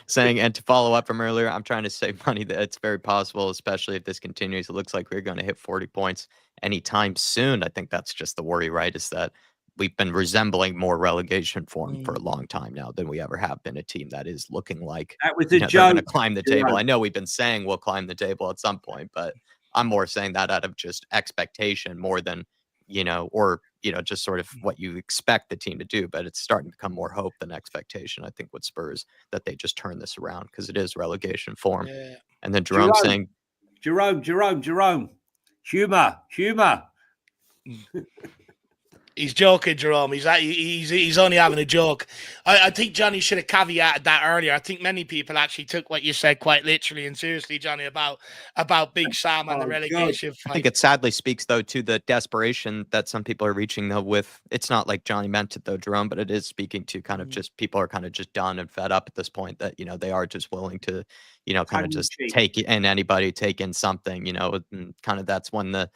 saying, and to follow up from earlier, I'm trying to save money. That it's very possible, especially if this continues. It looks like we're going to hit 40 points anytime soon. I think that's just the worry, right? Is that we've been resembling more relegation form for a long time now than we ever have been a team that is looking like that was they're going to climb the table. I know we've been saying we'll climb the table at some point, but I'm more saying that out of just expectation more than, just sort of what you expect the team to do. But it's starting to become more hope than expectation, I think, with Spurs, that they just turn this around because it is relegation form. Yeah. And then Jerome saying, Jerome, humor. He's joking, Jerome. He's only having a joke. I think Johnny should have caveated that earlier. I think many people actually took what you said quite literally and seriously, Johnny, about Big Sam and the relegation fight. I think it sadly speaks, though, to the desperation that some people are reaching, though, with, it's not like Johnny meant it, though, Jerome, but it is speaking to kind of just, people are kind of just done and fed up at this point that, they are just willing to, kind of just take in anybody, take in something, and kind of that's when the,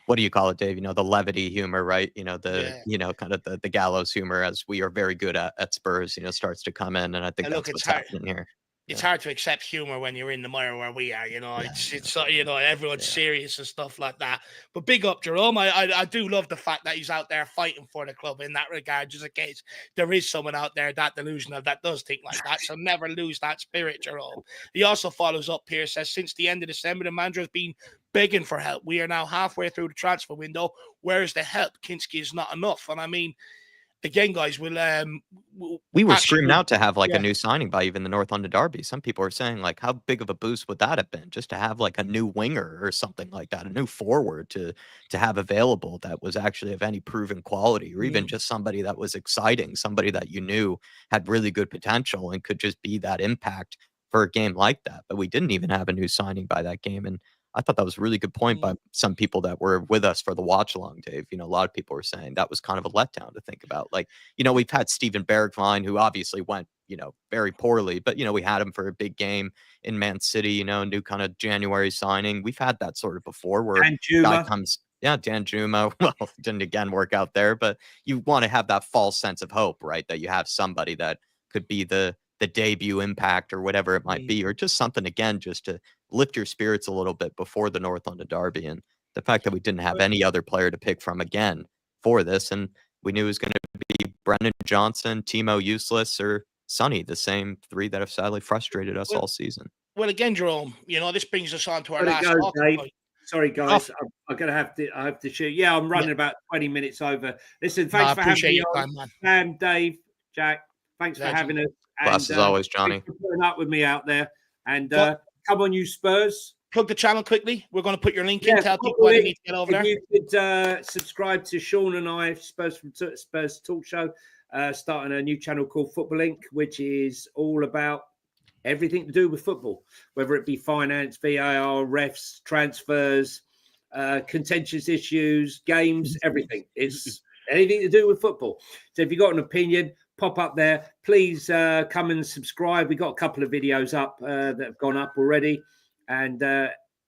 what do you call it, Dave? The levity humor, right? Kind of the gallows humor, as we are very good at Spurs, starts to come in. And I think that's what's happening here. It's hard to accept humor when you're in the mire where we are, it's everyone's serious and stuff like that. But big up Jerome. I do love the fact that he's out there fighting for the club in that regard, just in case there is someone out there that delusional that does think like that. So never lose that spirit, Jerome. He also follows up here, says, since the end of December, the manager has been begging for help. We are now halfway through the transfer window. Where is the help? Kinski is not enough. And I mean, again, guys, we were actually, screaming out to have like yeah. a new signing by even the North London Derby. Some people are saying like, how big of a boost would that have been just to have like a new winger or something like that, a new forward to have available that was actually of any proven quality, or even just somebody that was exciting, somebody that you knew had really good potential and could just be that impact for a game like that. But we didn't even have a new signing by that game. And I thought that was a really good point by some people that were with us for the watch along, Dave. You know, a lot of people were saying that was kind of a letdown to think about. Like, you know, we've had Steven Bergwijn, who obviously went, you know, very poorly, but, you know, we had him for a big game in Man City, you know, new kind of January signing. We've had that sort of before where And a guy Juma. comes, Dan Juma, well, didn't again work out there, but you want to have that false sense of hope, right? That you have somebody that could be the debut impact or whatever it might be, or just something again, just to lift your spirits a little bit before the North London Derby. And the fact that we didn't have any other player to pick from again for this, and we knew it was going to be Brendan Johnson, Timo Useless, or Sonny, the same three that have sadly frustrated us all season. Well, again, Jerome, you know, this brings us on to our Gotta last go, talking Dave. point. Sorry, guys. I'm gonna I have to shoot. Yeah, I'm running about 20 minutes over. Listen, thanks for having me on. Sam, Dave, Jack, thanks for having us. Class as always, Johnny. Thanks for putting up with me out there. And come on, you Spurs. Plug the channel quickly. We're going to put your link in. Tell people what they need to get over there. If you could subscribe to Sean and I, Spurs from Spurs Talk Show, starting a new channel called Football Inc., which is all about everything to do with football, whether it be finance, VAR, refs, transfers, contentious issues, games, everything. It's anything to do with football. So if you've got an opinion, pop up there. Please come and subscribe. We've got a couple of videos up that have gone up already. And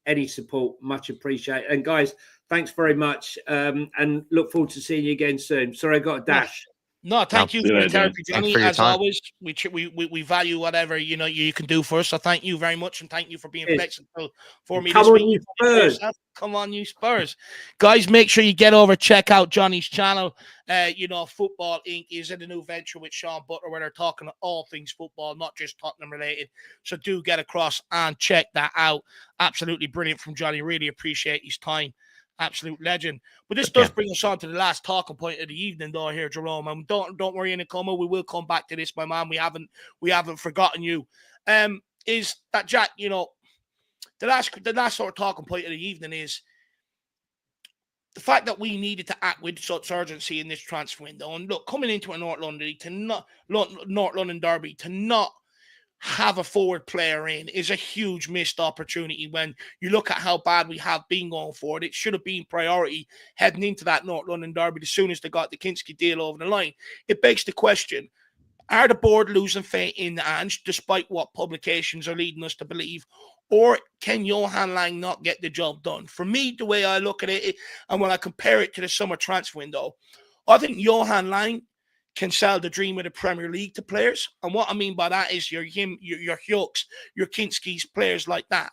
any support, much appreciated. And guys, thanks very much. And look forward to seeing you again soon. Sorry, I got a dash. No, thank you for your therapy, Johnny. As always, we value whatever you can do for us. So thank you very much, and thank you for being flexible for me this week. You Spurs. Come on, you Spurs, guys! Make sure you get over, check out Johnny's channel. Football Inc. is in a new venture with Sean Butler, where they're talking all things football, not just Tottenham related. So do get across and check that out. Absolutely brilliant from Johnny. Really appreciate his time. Absolute legend. But this does bring us on to the last talking point of the evening, though. Here, Jerome, and don't worry, Nicoma, we will come back to this, my man. We haven't forgotten you. Is that Jack? You know, the last sort of talking point of the evening is the fact that we needed to act with such urgency in this transfer window. And look, coming into a North London Derby to not have a forward player in is a huge missed opportunity. When you look at how bad we have been going forward, it should have been priority heading into that North London Derby as soon as they got the Kinski deal over the line. It begs the question, are the board losing faith in Ange, despite what publications are leading us to believe, or can Johan Lang not get the job done? For me, the way I look at it, and when I compare it to the summer transfer window, I think Johan Lang can sell the dream of the Premier League to players. And what I mean by that is your Hughes, your Kinskis, players like that.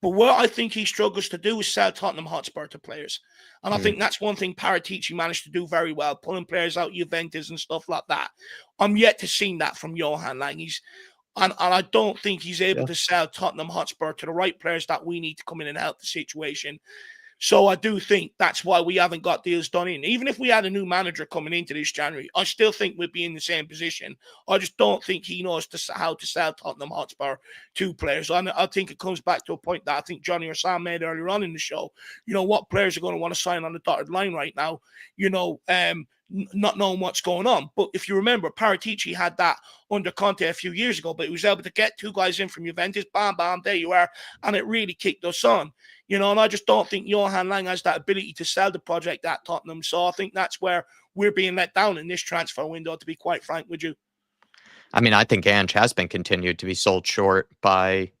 But what I think he struggles to do is sell Tottenham Hotspur to players. And I think that's one thing Paratici managed to do very well, pulling players out Juventus and stuff like that. I'm yet to see that from Johan Lang. And I don't think he's able to sell Tottenham Hotspur to the right players that we need to come in and help the situation. So I do think that's why we haven't got deals done in. Even if we had a new manager coming into this January, I still think we'd be in the same position. I just don't think he knows how to sell Tottenham Hotspur to players. And I think it comes back to a point that I think Johnny or Sam made earlier on in the show. You know, what players are going to want to sign on the dotted line right now, not knowing what's going on. But if you remember, Paratici had that under Conte a few years ago, but he was able to get two guys in from Juventus, bam, bam, there you are, and it really kicked us on. And I just don't think Johan Lang has that ability to sell the project at Tottenham. So I think that's where we're being let down in this transfer window, to be quite frank with you. I mean, I think Ange has been continued to be sold short by,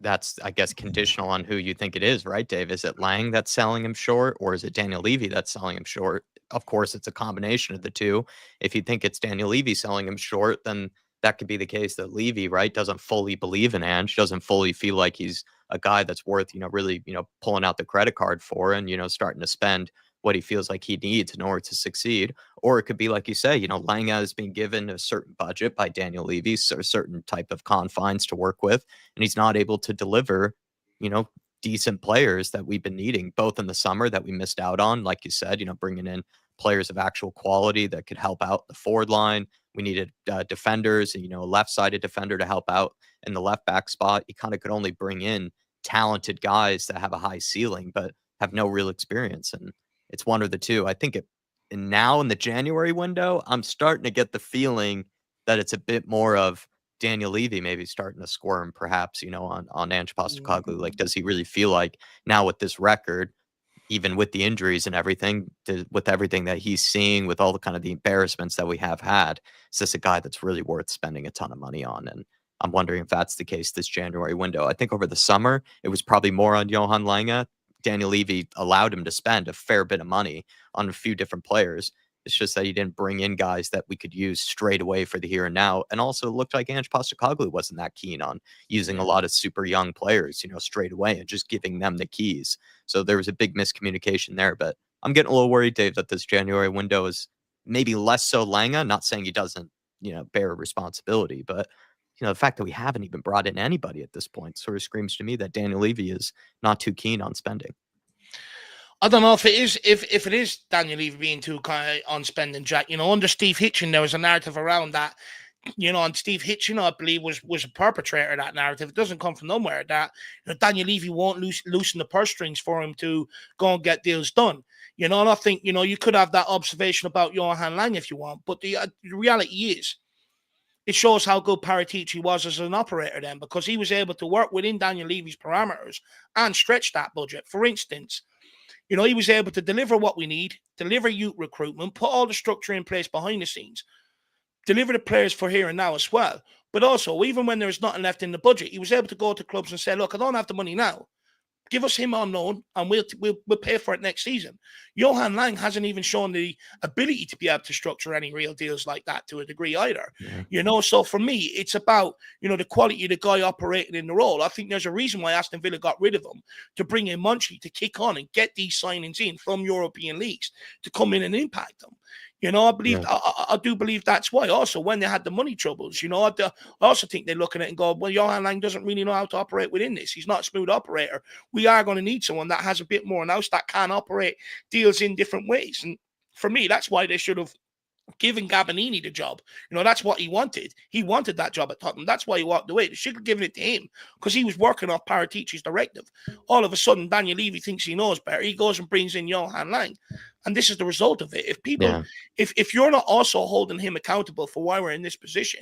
that's, I guess, conditional on who you think it is, right, Dave? Is it Lang that's selling him short, or is it Daniel Levy that's selling him short? Of course, it's a combination of the two. If you think it's Daniel Levy selling him short, then that could be the case that Levy, right, doesn't fully believe in Ange, doesn't fully feel like he's a guy that's worth, really, pulling out the credit card for and, starting to spend what he feels like he needs in order to succeed. Or it could be, like you say, Lang has been given a certain budget by Daniel Levy, so a certain type of confines to work with, and he's not able to deliver, decent players that we've been needing, both in the summer that we missed out on, like you said, bringing in players of actual quality that could help out the forward line. We needed defenders, a left-sided defender to help out in the left back spot. You kind of could only bring in talented guys that have a high ceiling, but have no real experience. And it's one or the two. I think and now in the January window, I'm starting to get the feeling that it's a bit more of Daniel Levy maybe starting to squirm, perhaps, on Ange Postecoglou. Like, does he really feel like now with this record, even with the injuries and everything, with everything that he's seeing, with all the kind of the embarrassments that we have had, is this a guy that's really worth spending a ton of money on? And I'm wondering if that's the case this January window. I think over the summer, it was probably more on Johan Lange. Daniel Levy allowed him to spend a fair bit of money on a few different players. It's just that he didn't bring in guys that we could use straight away for the here and now. And also, it looked like Ange Postecoglou wasn't that keen on using a lot of super young players, straight away and just giving them the keys. So there was a big miscommunication there. But I'm getting a little worried, Dave, that this January window is maybe less so Lange. Not saying he doesn't, bear responsibility, but the fact that we haven't even brought in anybody at this point sort of screams to me that Daniel Levy is not too keen on spending. I don't know if it is if it is Daniel Levy being too kind on spending, Jack. Under Steve Hitchen, there was a narrative around that. And Steve Hitchen, I believe, was a perpetrator of that narrative. It doesn't come from nowhere. That Daniel Levy won't loosen the purse strings for him to go and get deals done. And I think you could have that observation about Johan Lange if you want, but the reality is, it shows how good Paratici was as an operator then, because he was able to work within Daniel Levy's parameters and stretch that budget. For instance, he was able to deliver what we need, deliver youth recruitment, put all the structure in place behind the scenes, deliver the players for here and now as well. But also, even when there's nothing left in the budget, he was able to go to clubs and say, look, I don't have the money now. Give us him on loan and we'll pay for it next season. Johan Lange hasn't even shown the ability to be able to structure any real deals like that to a degree either. Yeah. So for me, it's about, the quality of the guy operating in the role. I think there's a reason why Aston Villa got rid of him, to bring in Munchie to kick on and get these signings in from European leagues to come in and impact them. I do believe that's why. Also, when they had the money troubles, I also think they're looking at it and go, well, Johan Lange doesn't really know how to operate within this. He's not a smooth operator. We are going to need someone that has a bit more nous, that can operate deals in different ways. And for me, that's why they should have given Gabbanini the job. That's what he wanted. He wanted that job at Tottenham. That's why he walked away. They should have given it to him because he was working off Paratici's directive. All of a sudden, Daniel Levy thinks he knows better. He goes and brings in Johan Lange. And this is the result of it. If people, if you're not also holding him accountable for why we're in this position,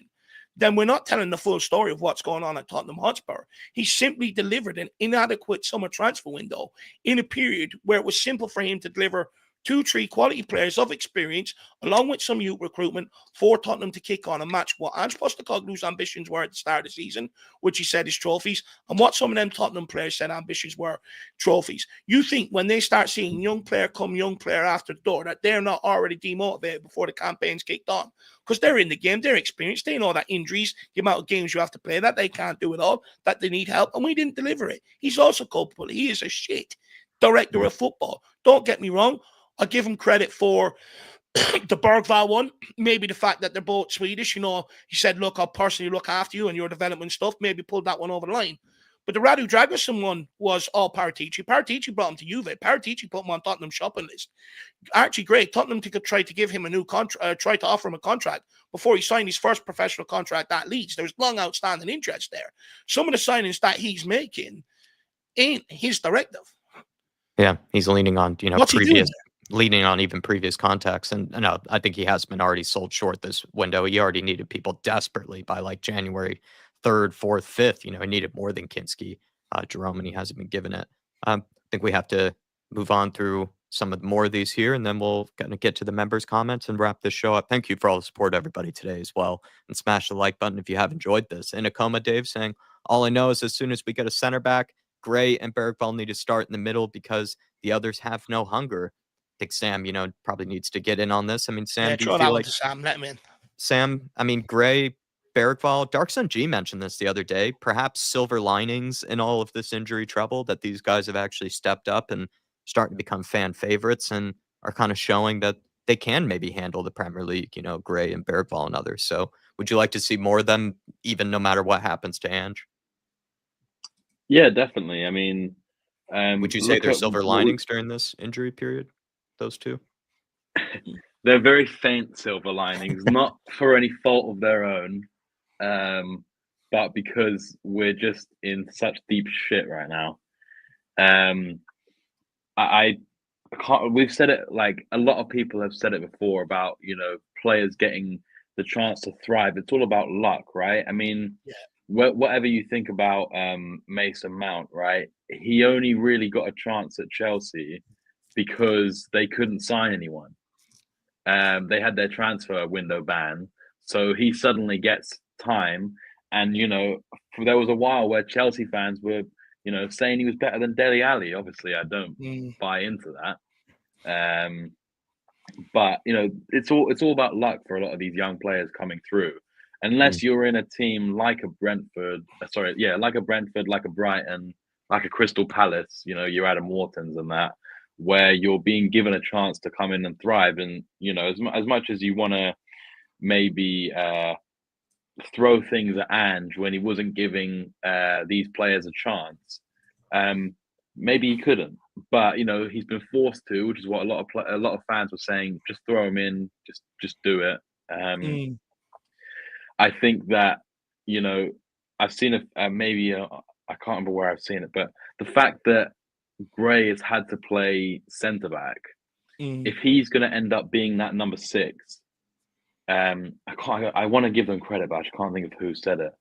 then we're not telling the full story of what's going on at Tottenham Hotspur. He simply delivered an inadequate summer transfer window in a period where it was simple for him to deliver 2-3 quality players of experience, along with some youth recruitment for Tottenham to kick on and match what Ange Postecoglou's ambitions were at the start of the season, which he said is trophies, and what some of them Tottenham players said ambitions were trophies. You think when they start seeing young player come young player after the door, that they're not already demotivated before the campaign's kicked on? Because they're in the game, they're experienced, they know that injuries, the amount of games you have to play, that they can't do it all, that they need help, and we didn't deliver it. He's also culpable. He is a shit director of football. Don't get me wrong. I give him credit for the Bergvall one, maybe the fact that they're both Swedish. He said, look, I'll personally look after you and your development stuff, maybe pulled that one over the line. But the Radu Dragosin one was all Paratici. Paratici brought him to Juve. Paratici put him on Tottenham's shopping list. Archie Gray, Tottenham tried to give him a new contract, tried to offer him a contract before he signed his first professional contract at Leeds. There was long outstanding interest there. Some of the signings that he's making ain't his directive. Yeah, he's leaning on, What's leaning on even previous contacts. And no, I think he has been already sold short this window. He already needed people desperately by like January 3rd, 4th, 5th. He needed more than Kinski, Jerome, and he hasn't been given it. I think we have to move on through some more of these here, and then we'll kind of get to the members' comments and wrap this show up. Thank you for all the support, everybody, today as well. And smash the like button if you have enjoyed this. In a coma, Dave saying, all I know is as soon as we get a center back, Gray and Bergvall need to start in the middle because the others have no hunger. I think Sam, probably needs to get in on this. I mean, Sam, do you feel like Sam, let him in. Sam, Gray, Bergvall, Darkson G mentioned this the other day. Perhaps silver linings in all of this injury trouble, that these guys have actually stepped up and starting to become fan favorites and are kind of showing that they can maybe handle the Premier League, Gray and Bergvall and others. So would you like to see more of them, even no matter what happens to Ange? Yeah, definitely. Would you say there's silver linings during this injury period? Those two? they're very faint silver linings, not for any fault of their own, but because we're just in such deep shit right now. I can't. We've said it, like a lot of people have said it before about, you know, players getting the chance to thrive. It's all about luck, right? I mean, Yeah. whatever you think about Mason Mount, right? He only really got a chance at Chelsea because they couldn't sign anyone. They had their transfer window ban, so he suddenly gets time. And you know, there was a while where Chelsea fans were, you know, saying he was better than Dele Alli. Obviously, I don't buy into that. But you know, it's all about luck for a lot of these young players coming through. Unless you're in a team like a Brentford, like a Brentford, like a Brighton, like a Crystal Palace, you know, your Adam Whartons and that, where you're being given a chance to come in and thrive. And you know, as much as you want to maybe throw things at Ange when he wasn't giving these players a chance, maybe he couldn't. But you know, he's been forced to, which is what a lot of fans were saying. Just throw him in, just do it. I think that, you know, I've seen it. Maybe I can't remember where I've seen it, but the fact that Gray has had to play centre back, if he's going to end up being that number 6, I want to give them credit, but I can't think of who said it.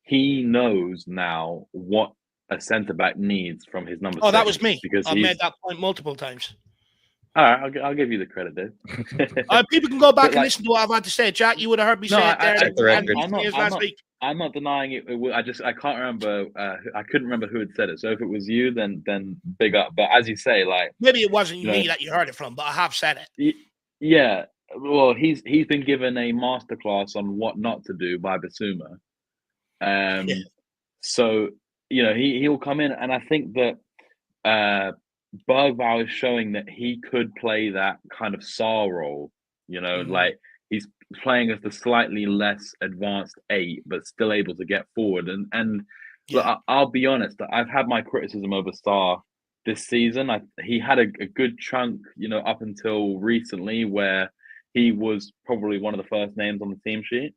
He knows now what a centre back needs from his number 6. Oh, that was me. Because I've made that point multiple times. All right, I'll give you the credit, Dave. People can go back and listen to what I've had to say. Jack, you would have heard me say it there. I'm not denying it. I can't remember. I couldn't remember who had said it. So if it was you, then big up. But as you say, like, maybe it wasn't me that you heard it from, but I have said it. Yeah. Well, he's been given a masterclass on what not to do by Basuma. So you know, he'll come in, and I think that Bergvall is showing that he could play that kind of Sarr role. You know, like he's playing as the slightly less advanced 8, but still able to get forward. And look, I'll be honest, I've had my criticism over Sarr this season. He had a good chunk, you know, up until recently, where he was probably one of the first names on the team sheet.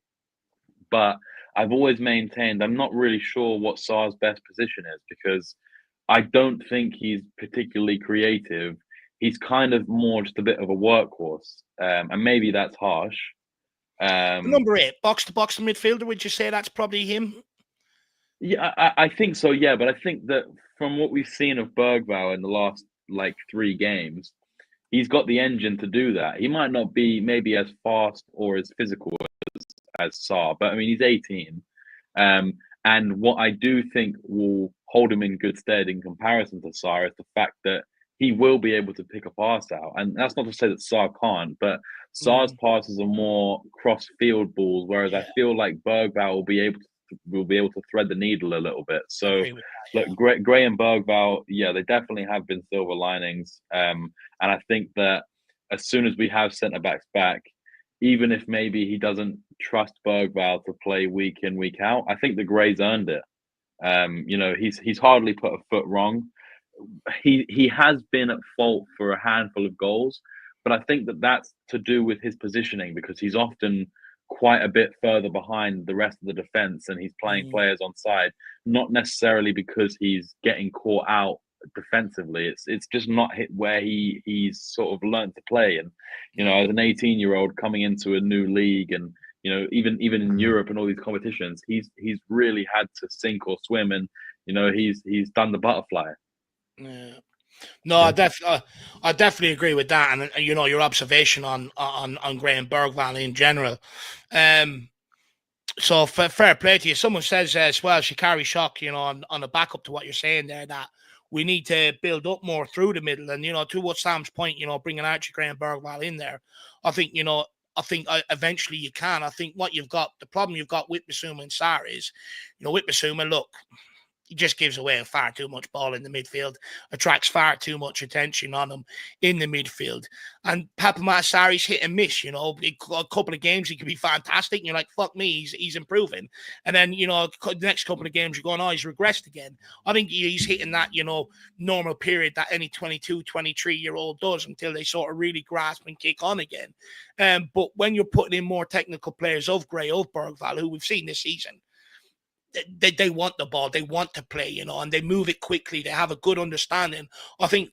But I've always maintained I'm not really sure what Sarr's best position is, because I don't think he's particularly creative. He's kind of more just a bit of a workhorse. And maybe that's harsh. Number 8, box-to-box midfielder, would you say that's probably him? Yeah, I think so, yeah. But I think that from what we've seen of Bergvall in the last, like, 3 games, he's got the engine to do that. He might not be maybe as fast or as physical as Sarr, but I mean, he's 18. And what I do think will hold him in good stead in comparison to Sarr is the fact that he will be able to pick a pass out. And that's not to say that Sarr can't, but Sarr's passes are more cross-field balls, whereas I feel like Bergvall will be able to thread the needle a little bit. So, look, Gray and Bergvall, yeah, they definitely have been silver linings. And I think that as soon as we have centre-backs back, even if maybe he doesn't trust Bergvall to play week in, week out, I think the Gray's earned it. You know, he's hardly put a foot wrong. He has been at fault for a handful of goals, but I think that that's to do with his positioning, because he's often quite a bit further behind the rest of the defense, and he's playing players on side, not necessarily because he's getting caught out defensively. It's just not hit where he's sort of learned to play. And you know, as an 18-year-old coming into a new league, and you know, even in Europe and all these competitions, he's really had to sink or swim, and you know, he's done the butterfly. Yeah. No, I definitely agree with that, and you know, your observation on Graham Bergvall in general. So fair play to you. Someone says as well, Shikari Shock, you know, on the backup to what you're saying there, that we need to build up more through the middle. And you know, to what Sam's point, you know, bringing Archie Graham Bergvall in there, I think eventually you can. I think the problem you've got with Basuma and Sarr is, you know, with Basuma, look, he just gives away far too much ball in the midfield, attracts far too much attention on him in the midfield. And Papa Massari's hit and miss, a couple of games he could be fantastic, and you're like, fuck me, he's improving. And then, the next couple of games you're going, oh, he's regressed again. I think he's hitting that, normal period that any 22, 23-year-old does until they sort of really grasp and kick on again. But when you're putting in more technical players of Gray, of Bergvall, who we've seen this season, they want the ball, they want to play, and they move it quickly. They have a good understanding. I think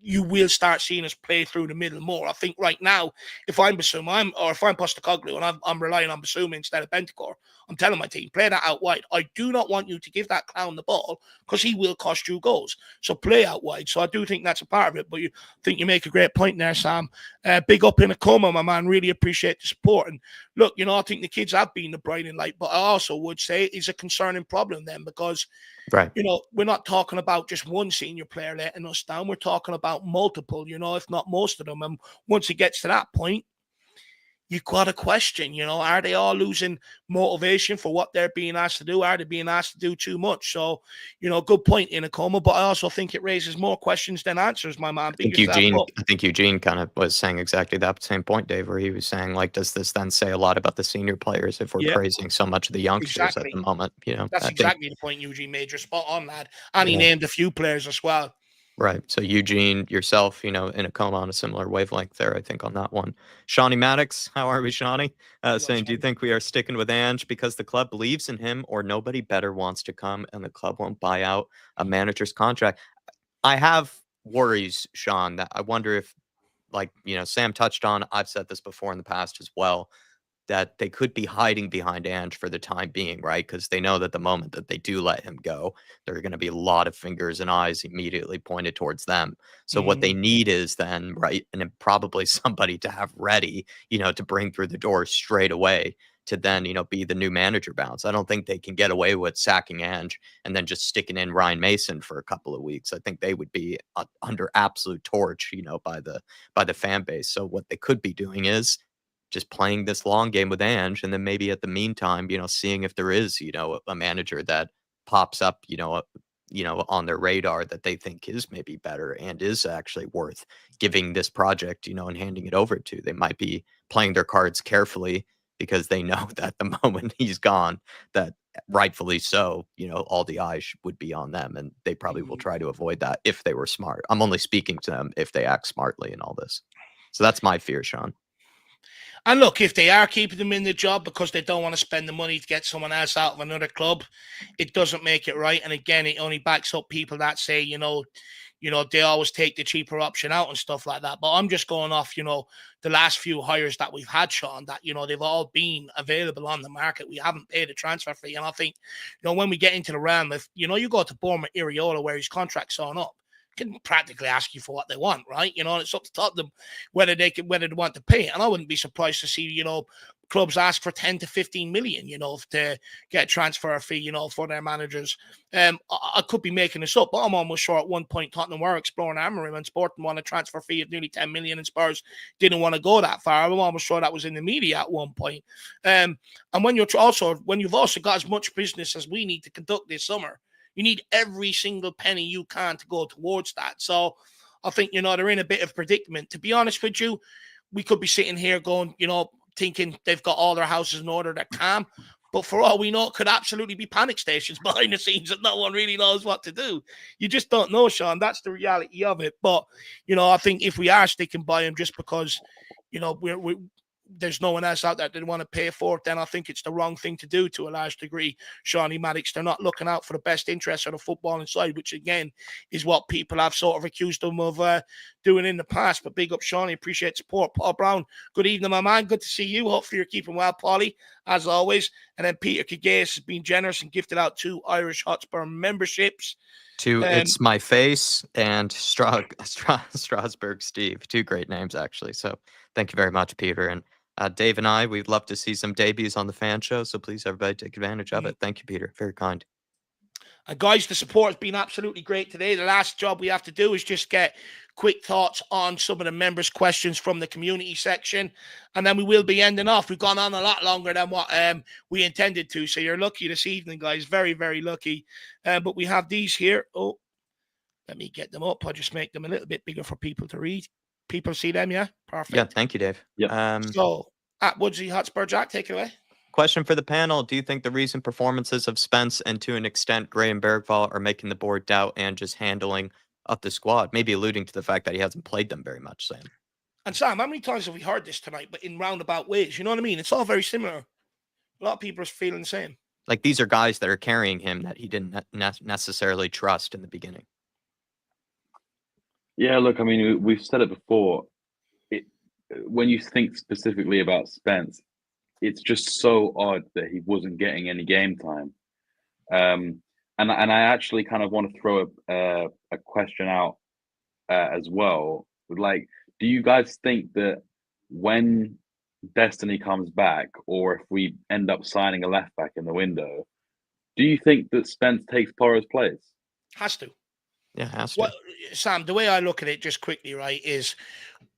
you will start seeing us play through the middle more. I think right now, if I'm Basuma, if I'm Postecoglou and I'm relying on Basuma instead of Bentancur, I'm telling my team, play that out wide. I do not want you to give that clown the ball because he will cost you goals. So play out wide. So I do think that's a part of it. But you think you make a great point there, Sam. Big up in Acoma, my man. Really appreciate the support. And look, I think the kids have been the brighting light, but I also would say it's a concerning problem then because right. We're not talking about just one senior player letting us down. We're talking about multiple, if not most of them. And once it gets to that point, you've got to question, are they all losing motivation for what they're being asked to do? Are they being asked to do too much? So, good point in Acoma, but I also think it raises more questions than answers, my man. I think Eugene kind of was saying exactly that same point, Dave, where he was saying, like, does this then say a lot about the senior players if we're praising so much of the youngsters at the moment? That's exactly the point Eugene made. You're spot on, lad. And he named a few players as well. Right. So Eugene, yourself, in Acoma on a similar wavelength there, I think, on that one. Shawnee Maddox, how are we, Shawnee? Saying, do you think we are sticking with Ange because the club believes in him or nobody better wants to come and the club won't buy out a manager's contract? I have worries, Sean, that I wonder if, Sam touched on, I've said this before in the past as well, that they could be hiding behind Ange for the time being, right? Because they know that the moment that they do let him go, there are going to be a lot of fingers and eyes immediately pointed towards them. So what they need is then, right, and then probably somebody to have ready, to bring through the door straight away to then, be the new manager bounce. I don't think they can get away with sacking Ange and then just sticking in Ryan Mason for a couple of weeks. I think they would be under absolute torch, by the fan base. So what they could be doing is just playing this long game with Ange, and then maybe at the meantime, seeing if there is, a manager that pops up, on their radar that they think is maybe better and is actually worth giving this project, and handing it over to. They might be playing their cards carefully because they know that the moment he's gone, that rightfully so, all the eyes would be on them, and they probably will try to avoid that if they were smart. I'm only speaking to them if they act smartly in all this. So that's my fear, Sean. And look, if they are keeping them in the job because they don't want to spend the money to get someone else out of another club, it doesn't make it right. And again, it only backs up people that say, they always take the cheaper option out and stuff like that. But I'm just going off, the last few hires that we've had, Sean, that, they've all been available on the market. We haven't paid a transfer fee. And I think, when we get into the realm, if, you go to Bournemouth, Iriola, where his contract's on up, can practically ask you for what they want, right? It's up to Tottenham whether they want to pay. And I wouldn't be surprised to see, clubs ask for 10 to 15 million, to get a transfer fee, for their managers. I could be making this up, but I'm almost sure at one point Tottenham were exploring Amorim and Sporting won a transfer fee of nearly 10 million and Spurs didn't want to go that far. I'm almost sure that was in the media at one point. And when you've also got as much business as we need to conduct this summer, you need every single penny you can to go towards that. So I think, they're in a bit of predicament. To be honest with you, we could be sitting here going, thinking they've got all their houses in order, they're calm. But for all we know, it could absolutely be panic stations behind the scenes that no one really knows what to do. You just don't know, Sean. That's the reality of it. But, I think if we are sticking by him just because, there's no one else out there that want to pay for it, then I think it's the wrong thing to do to a large degree. Shawnee Maddox, they're not looking out for the best interests of the footballing side, which again is what people have sort of accused them of doing in the past. But big up, Shawnee, appreciate support. Paul Brown, good evening, my man. Good to see you. Hopefully you're keeping well, Paulie, as always. And then Peter Kagais has been generous and gifted out 2 Irish Hotspur memberships. It's My Face and Strasbourg Steve. 2 great names, actually. So thank you very much, Peter. And Dave and I, we'd love to see some debuts on the fan show. So please, everybody, take advantage of it. Thank you, Peter. Very kind. And guys, the support has been absolutely great today. The last job we have to do is just get quick thoughts on some of the members' questions from the community section, and then we will be ending off. We've gone on a lot longer than what we intended to, so you're lucky this evening, guys. Very, very lucky. But we have these here. Oh, let me get them up. I'll just make them a little bit bigger for people to read. People see them, yeah? Perfect. Yeah, thank you, Dave. Yeah. So, at Woodsy Hotspur, Jack, take it away. Question for the panel. Do you think the recent performances of Spence and to an extent Gray and Bergvall are making the board doubt and just handling up the squad? Maybe alluding to the fact that he hasn't played them very much, Sam. And Sam, how many times have we heard this tonight, but in roundabout ways? You know what I mean? It's all very similar. A lot of people are feeling the same. Like, these are guys that are carrying him that he didn't necessarily trust in the beginning. Yeah, look, I mean, we've said it before. When you think specifically about Spence, it's just so odd that he wasn't getting any game time. And I actually kind of want to throw a question out as well. Like, do you guys think that when Destiny comes back, or if we end up signing a left back in the window, do you think that Spence takes Porro's place? Has to. Yeah, has to. Well, Sam, the way I look at it just quickly, right, is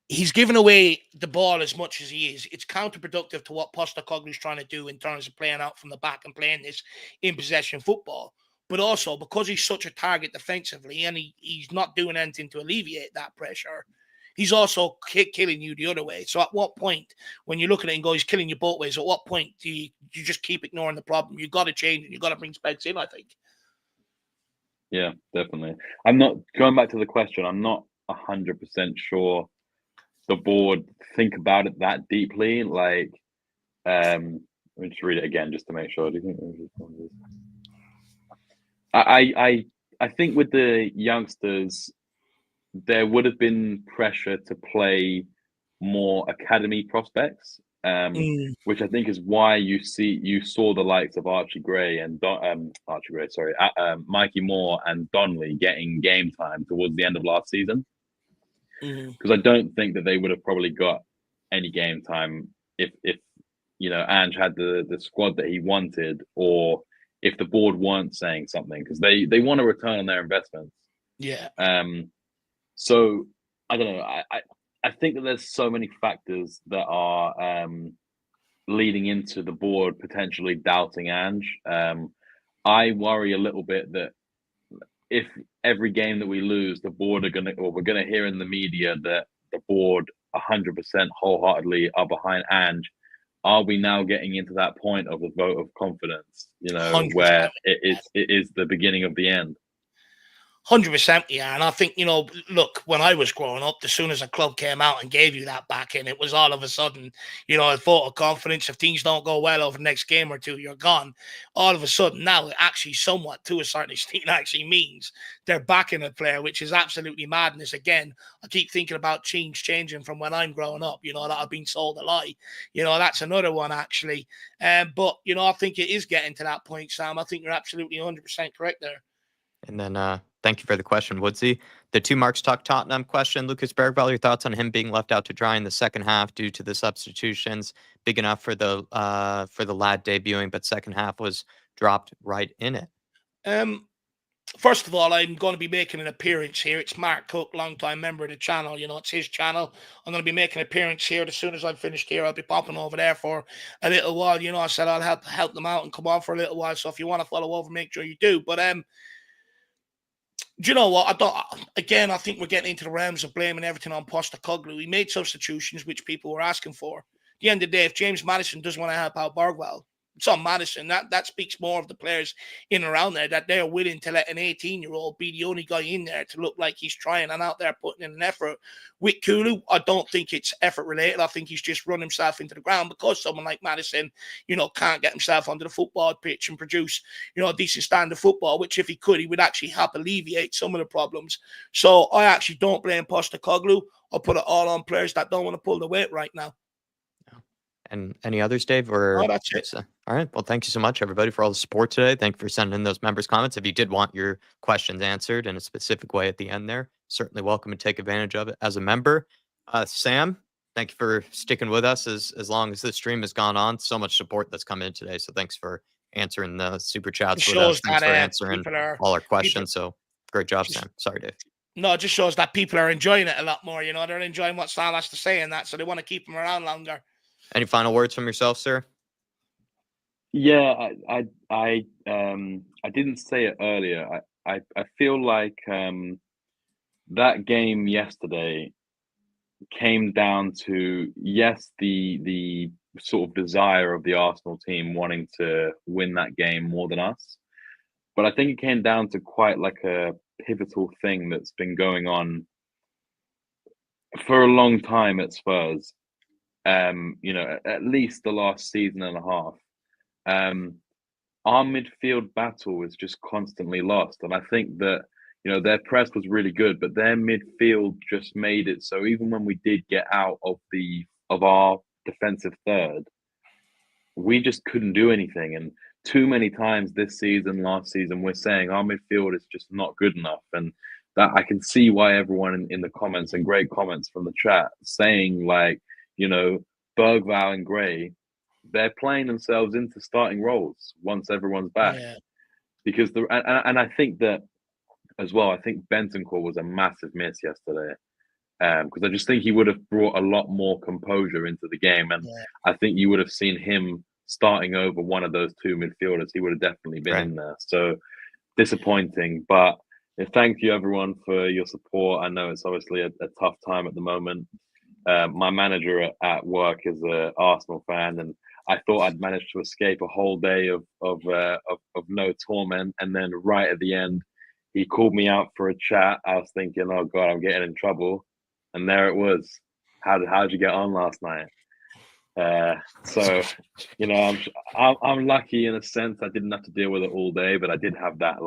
he's given away the ball as much as he is. It's counterproductive to what Postecoglou's trying to do in terms of playing out from the back and playing this in possession football. But also, because he's such a target defensively and he's not doing anything to alleviate that pressure, he's also killing you the other way. So at what point, when you look at it and go, he's killing you both ways, at what point do you just keep ignoring the problem? You've got to change and you've got to bring Spence in, I think. Yeah, definitely. I'm not going back to the question. I'm not 100% sure the board think about it that deeply. Like, let me just read it again just to make sure. Do you think I think with the youngsters, there would have been pressure to play more academy prospects, which I think is why you saw the likes of Mikey Moore and Donnelly getting game time towards the end of last season. Because I don't think that they would have probably got any game time if Ange had the squad that he wanted, or if the board weren't saying something, because they want to return on their investments. Yeah. So I don't know. I think that there's so many factors that are leading into the board potentially doubting Ange. I worry a little bit that if every game that we lose, the board we're gonna hear in the media that the board 100% wholeheartedly are behind Ange. Are we now getting into that point of a vote of confidence? 100%. Where it is the beginning of the end. 100%, yeah. And I think, look, when I was growing up, as soon as a club came out and gave you that backing, it was all of a sudden, a vote of confidence. If things don't go well over the next game or two, you're gone. All of a sudden, now it actually somewhat, to a certain extent, actually means they're backing a player, which is absolutely madness. Again, I keep thinking about changing from when I'm growing up, that I've been sold a lie. That's another one, actually. But, I think it is getting to that point, Sam. I think you're absolutely 100% correct there. And then thank you for the question, Woodsy. The two Marks Talk Tottenham question. Lucas Bergvall, your thoughts on him being left out to dry in the second half due to the substitutions? Big enough for the lad debuting, but second half was dropped right in it. First of all, I'm going to be making an appearance here. It's Mark Cook, longtime member of the channel. It's his channel. I'm going to be making an appearance here. As soon as I'm finished here, I'll be popping over there for a little while. I said I'll help them out and come on for a little while. So if you want to follow over, make sure you do. But do you know what? I think we're getting into the realms of blaming everything on Postecoglou. He made substitutions which people were asking for. At the end of the day, if James Maddison doesn't want to help out Bergvall, it's on Maddison. That speaks more of the players in and around there, that they're willing to let an 18-year-old be the only guy in there to look like he's trying and out there putting in an effort. With Kulu, I don't think it's effort related. I think he's just run himself into the ground because someone like Maddison, can't get himself onto the football pitch and produce, a decent standard football, which if he could, he would actually help alleviate some of the problems. So I actually don't blame Postecoglou. I'll put it all on players that don't want to pull the weight right now. And any others, Dave? Or no, that's it. All right. Well, thank you so much, everybody, for all the support today. Thank you for sending in those members' comments. If you did want your questions answered in a specific way at the end there, certainly welcome to take advantage of it as a member. Sam, thank you for sticking with us as long as this stream has gone on. So much support that's come in today. So thanks for answering the super chats It with us. shows Thanks for that answering people are all our people. questions. So great job, Sam. Sorry, Dave. No, it just shows that people are enjoying it a lot more. They're enjoying what Sam has to say and that, so they want to keep him around longer. Any final words from yourself, sir? Yeah, I didn't say it earlier. I feel like that game yesterday came down to, yes, the sort of desire of the Arsenal team wanting to win that game more than us, but I think it came down to quite like a pivotal thing that's been going on for a long time at Spurs. At least the last season and a half. Our midfield battle is just constantly lost, and I think that their press was really good, but their midfield just made it so even when we did get out of our defensive third, we just couldn't do anything. And too many times this season, last season, we're saying our midfield is just not good enough, and that I can see why everyone in the comments, and great comments from the chat, saying like, Bergvall and Gray, they're playing themselves into starting roles once everyone's back. Yeah. Because and I think that as well, I think Bentancur was a massive miss yesterday. Because I just think he would have brought a lot more composure into the game, and I think you would have seen him starting over one of those two midfielders. He would have definitely been in there. So disappointing, but thank you everyone for your support. I know it's obviously a tough time at the moment. My manager at work is an Arsenal fan, and I thought I'd managed to escape a whole day of no torment, and then right at the end, he called me out for a chat. I was thinking, oh God, I'm getting in trouble, and there it was. How'd you get on last night? So I'm lucky in a sense. I didn't have to deal with it all day, but I did have that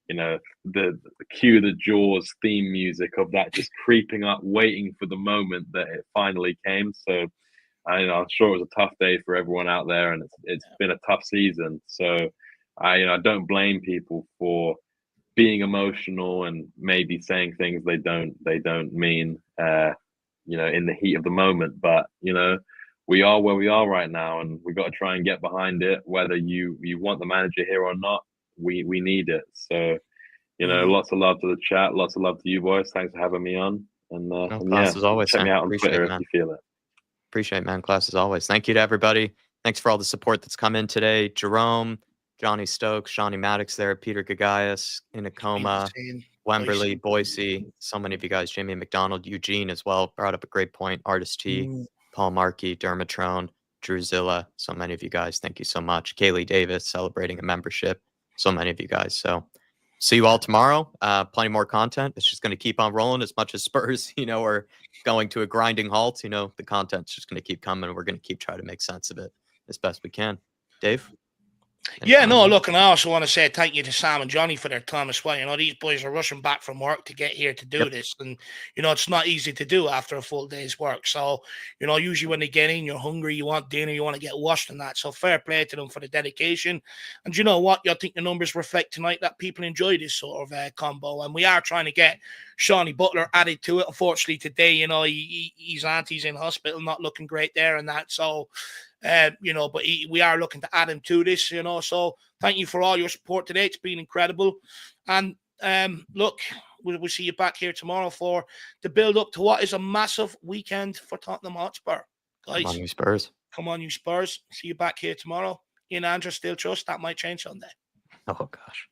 the cue the Jaws theme music of that just creeping up, waiting for the moment that it finally came. So I'm sure it was a tough day for everyone out there, and it's been a tough season. So I don't blame people for being emotional and maybe saying things they don't mean in the heat of the moment. But we are where we are right now, and we got to try and get behind it, whether you want the manager here or not. We need it. So lots of love to the chat, lots of love to you boys. Thanks for having me on, and class as always, check me out on Appreciate Twitter it, if you feel it. Appreciate it, man. Class as always. Thank you to everybody. Thanks for all the support that's come in today. Jerome, Johnny Stokes, Shawnee Maddox there, Peter Gagaius, Inacoma, Wemberley, Boise, so many of you guys, Jamie McDonald, Eugene as well, brought up a great point. Artist T, Paul Markey, Dermatrone, Drew Zilla, so many of you guys. Thank you so much. Kaylee Davis celebrating a membership. So many of you guys. So see you all tomorrow. Plenty more content. It's just going to keep on rolling as much as Spurs, are going to a grinding halt. The content's just going to keep coming. We're going to keep trying to make sense of it as best we can. Dave? Yeah, no, look, and I also want to say thank you to Sam and Johnny for their time as well. These boys are rushing back from work to get here to do this. And, it's not easy to do after a full day's work. So, usually when they get in, you're hungry, you want dinner, you want to get washed and that. So fair play to them for the dedication. And you know what? I think the numbers reflect tonight that people enjoy this sort of combo. And we are trying to get Shawnee Butler added to it. Unfortunately, today, his auntie's in hospital, not looking great there and that. So, but we are looking to add him to this, so thank you for all your support today. It's been incredible. And look, we'll see you back here tomorrow for the build up to what is a massive weekend for Tottenham Hotspur. Guys, come on, you Spurs. Come on, you Spurs. See you back here tomorrow. Ian Andrews still trust. That might change Sunday. Oh, gosh.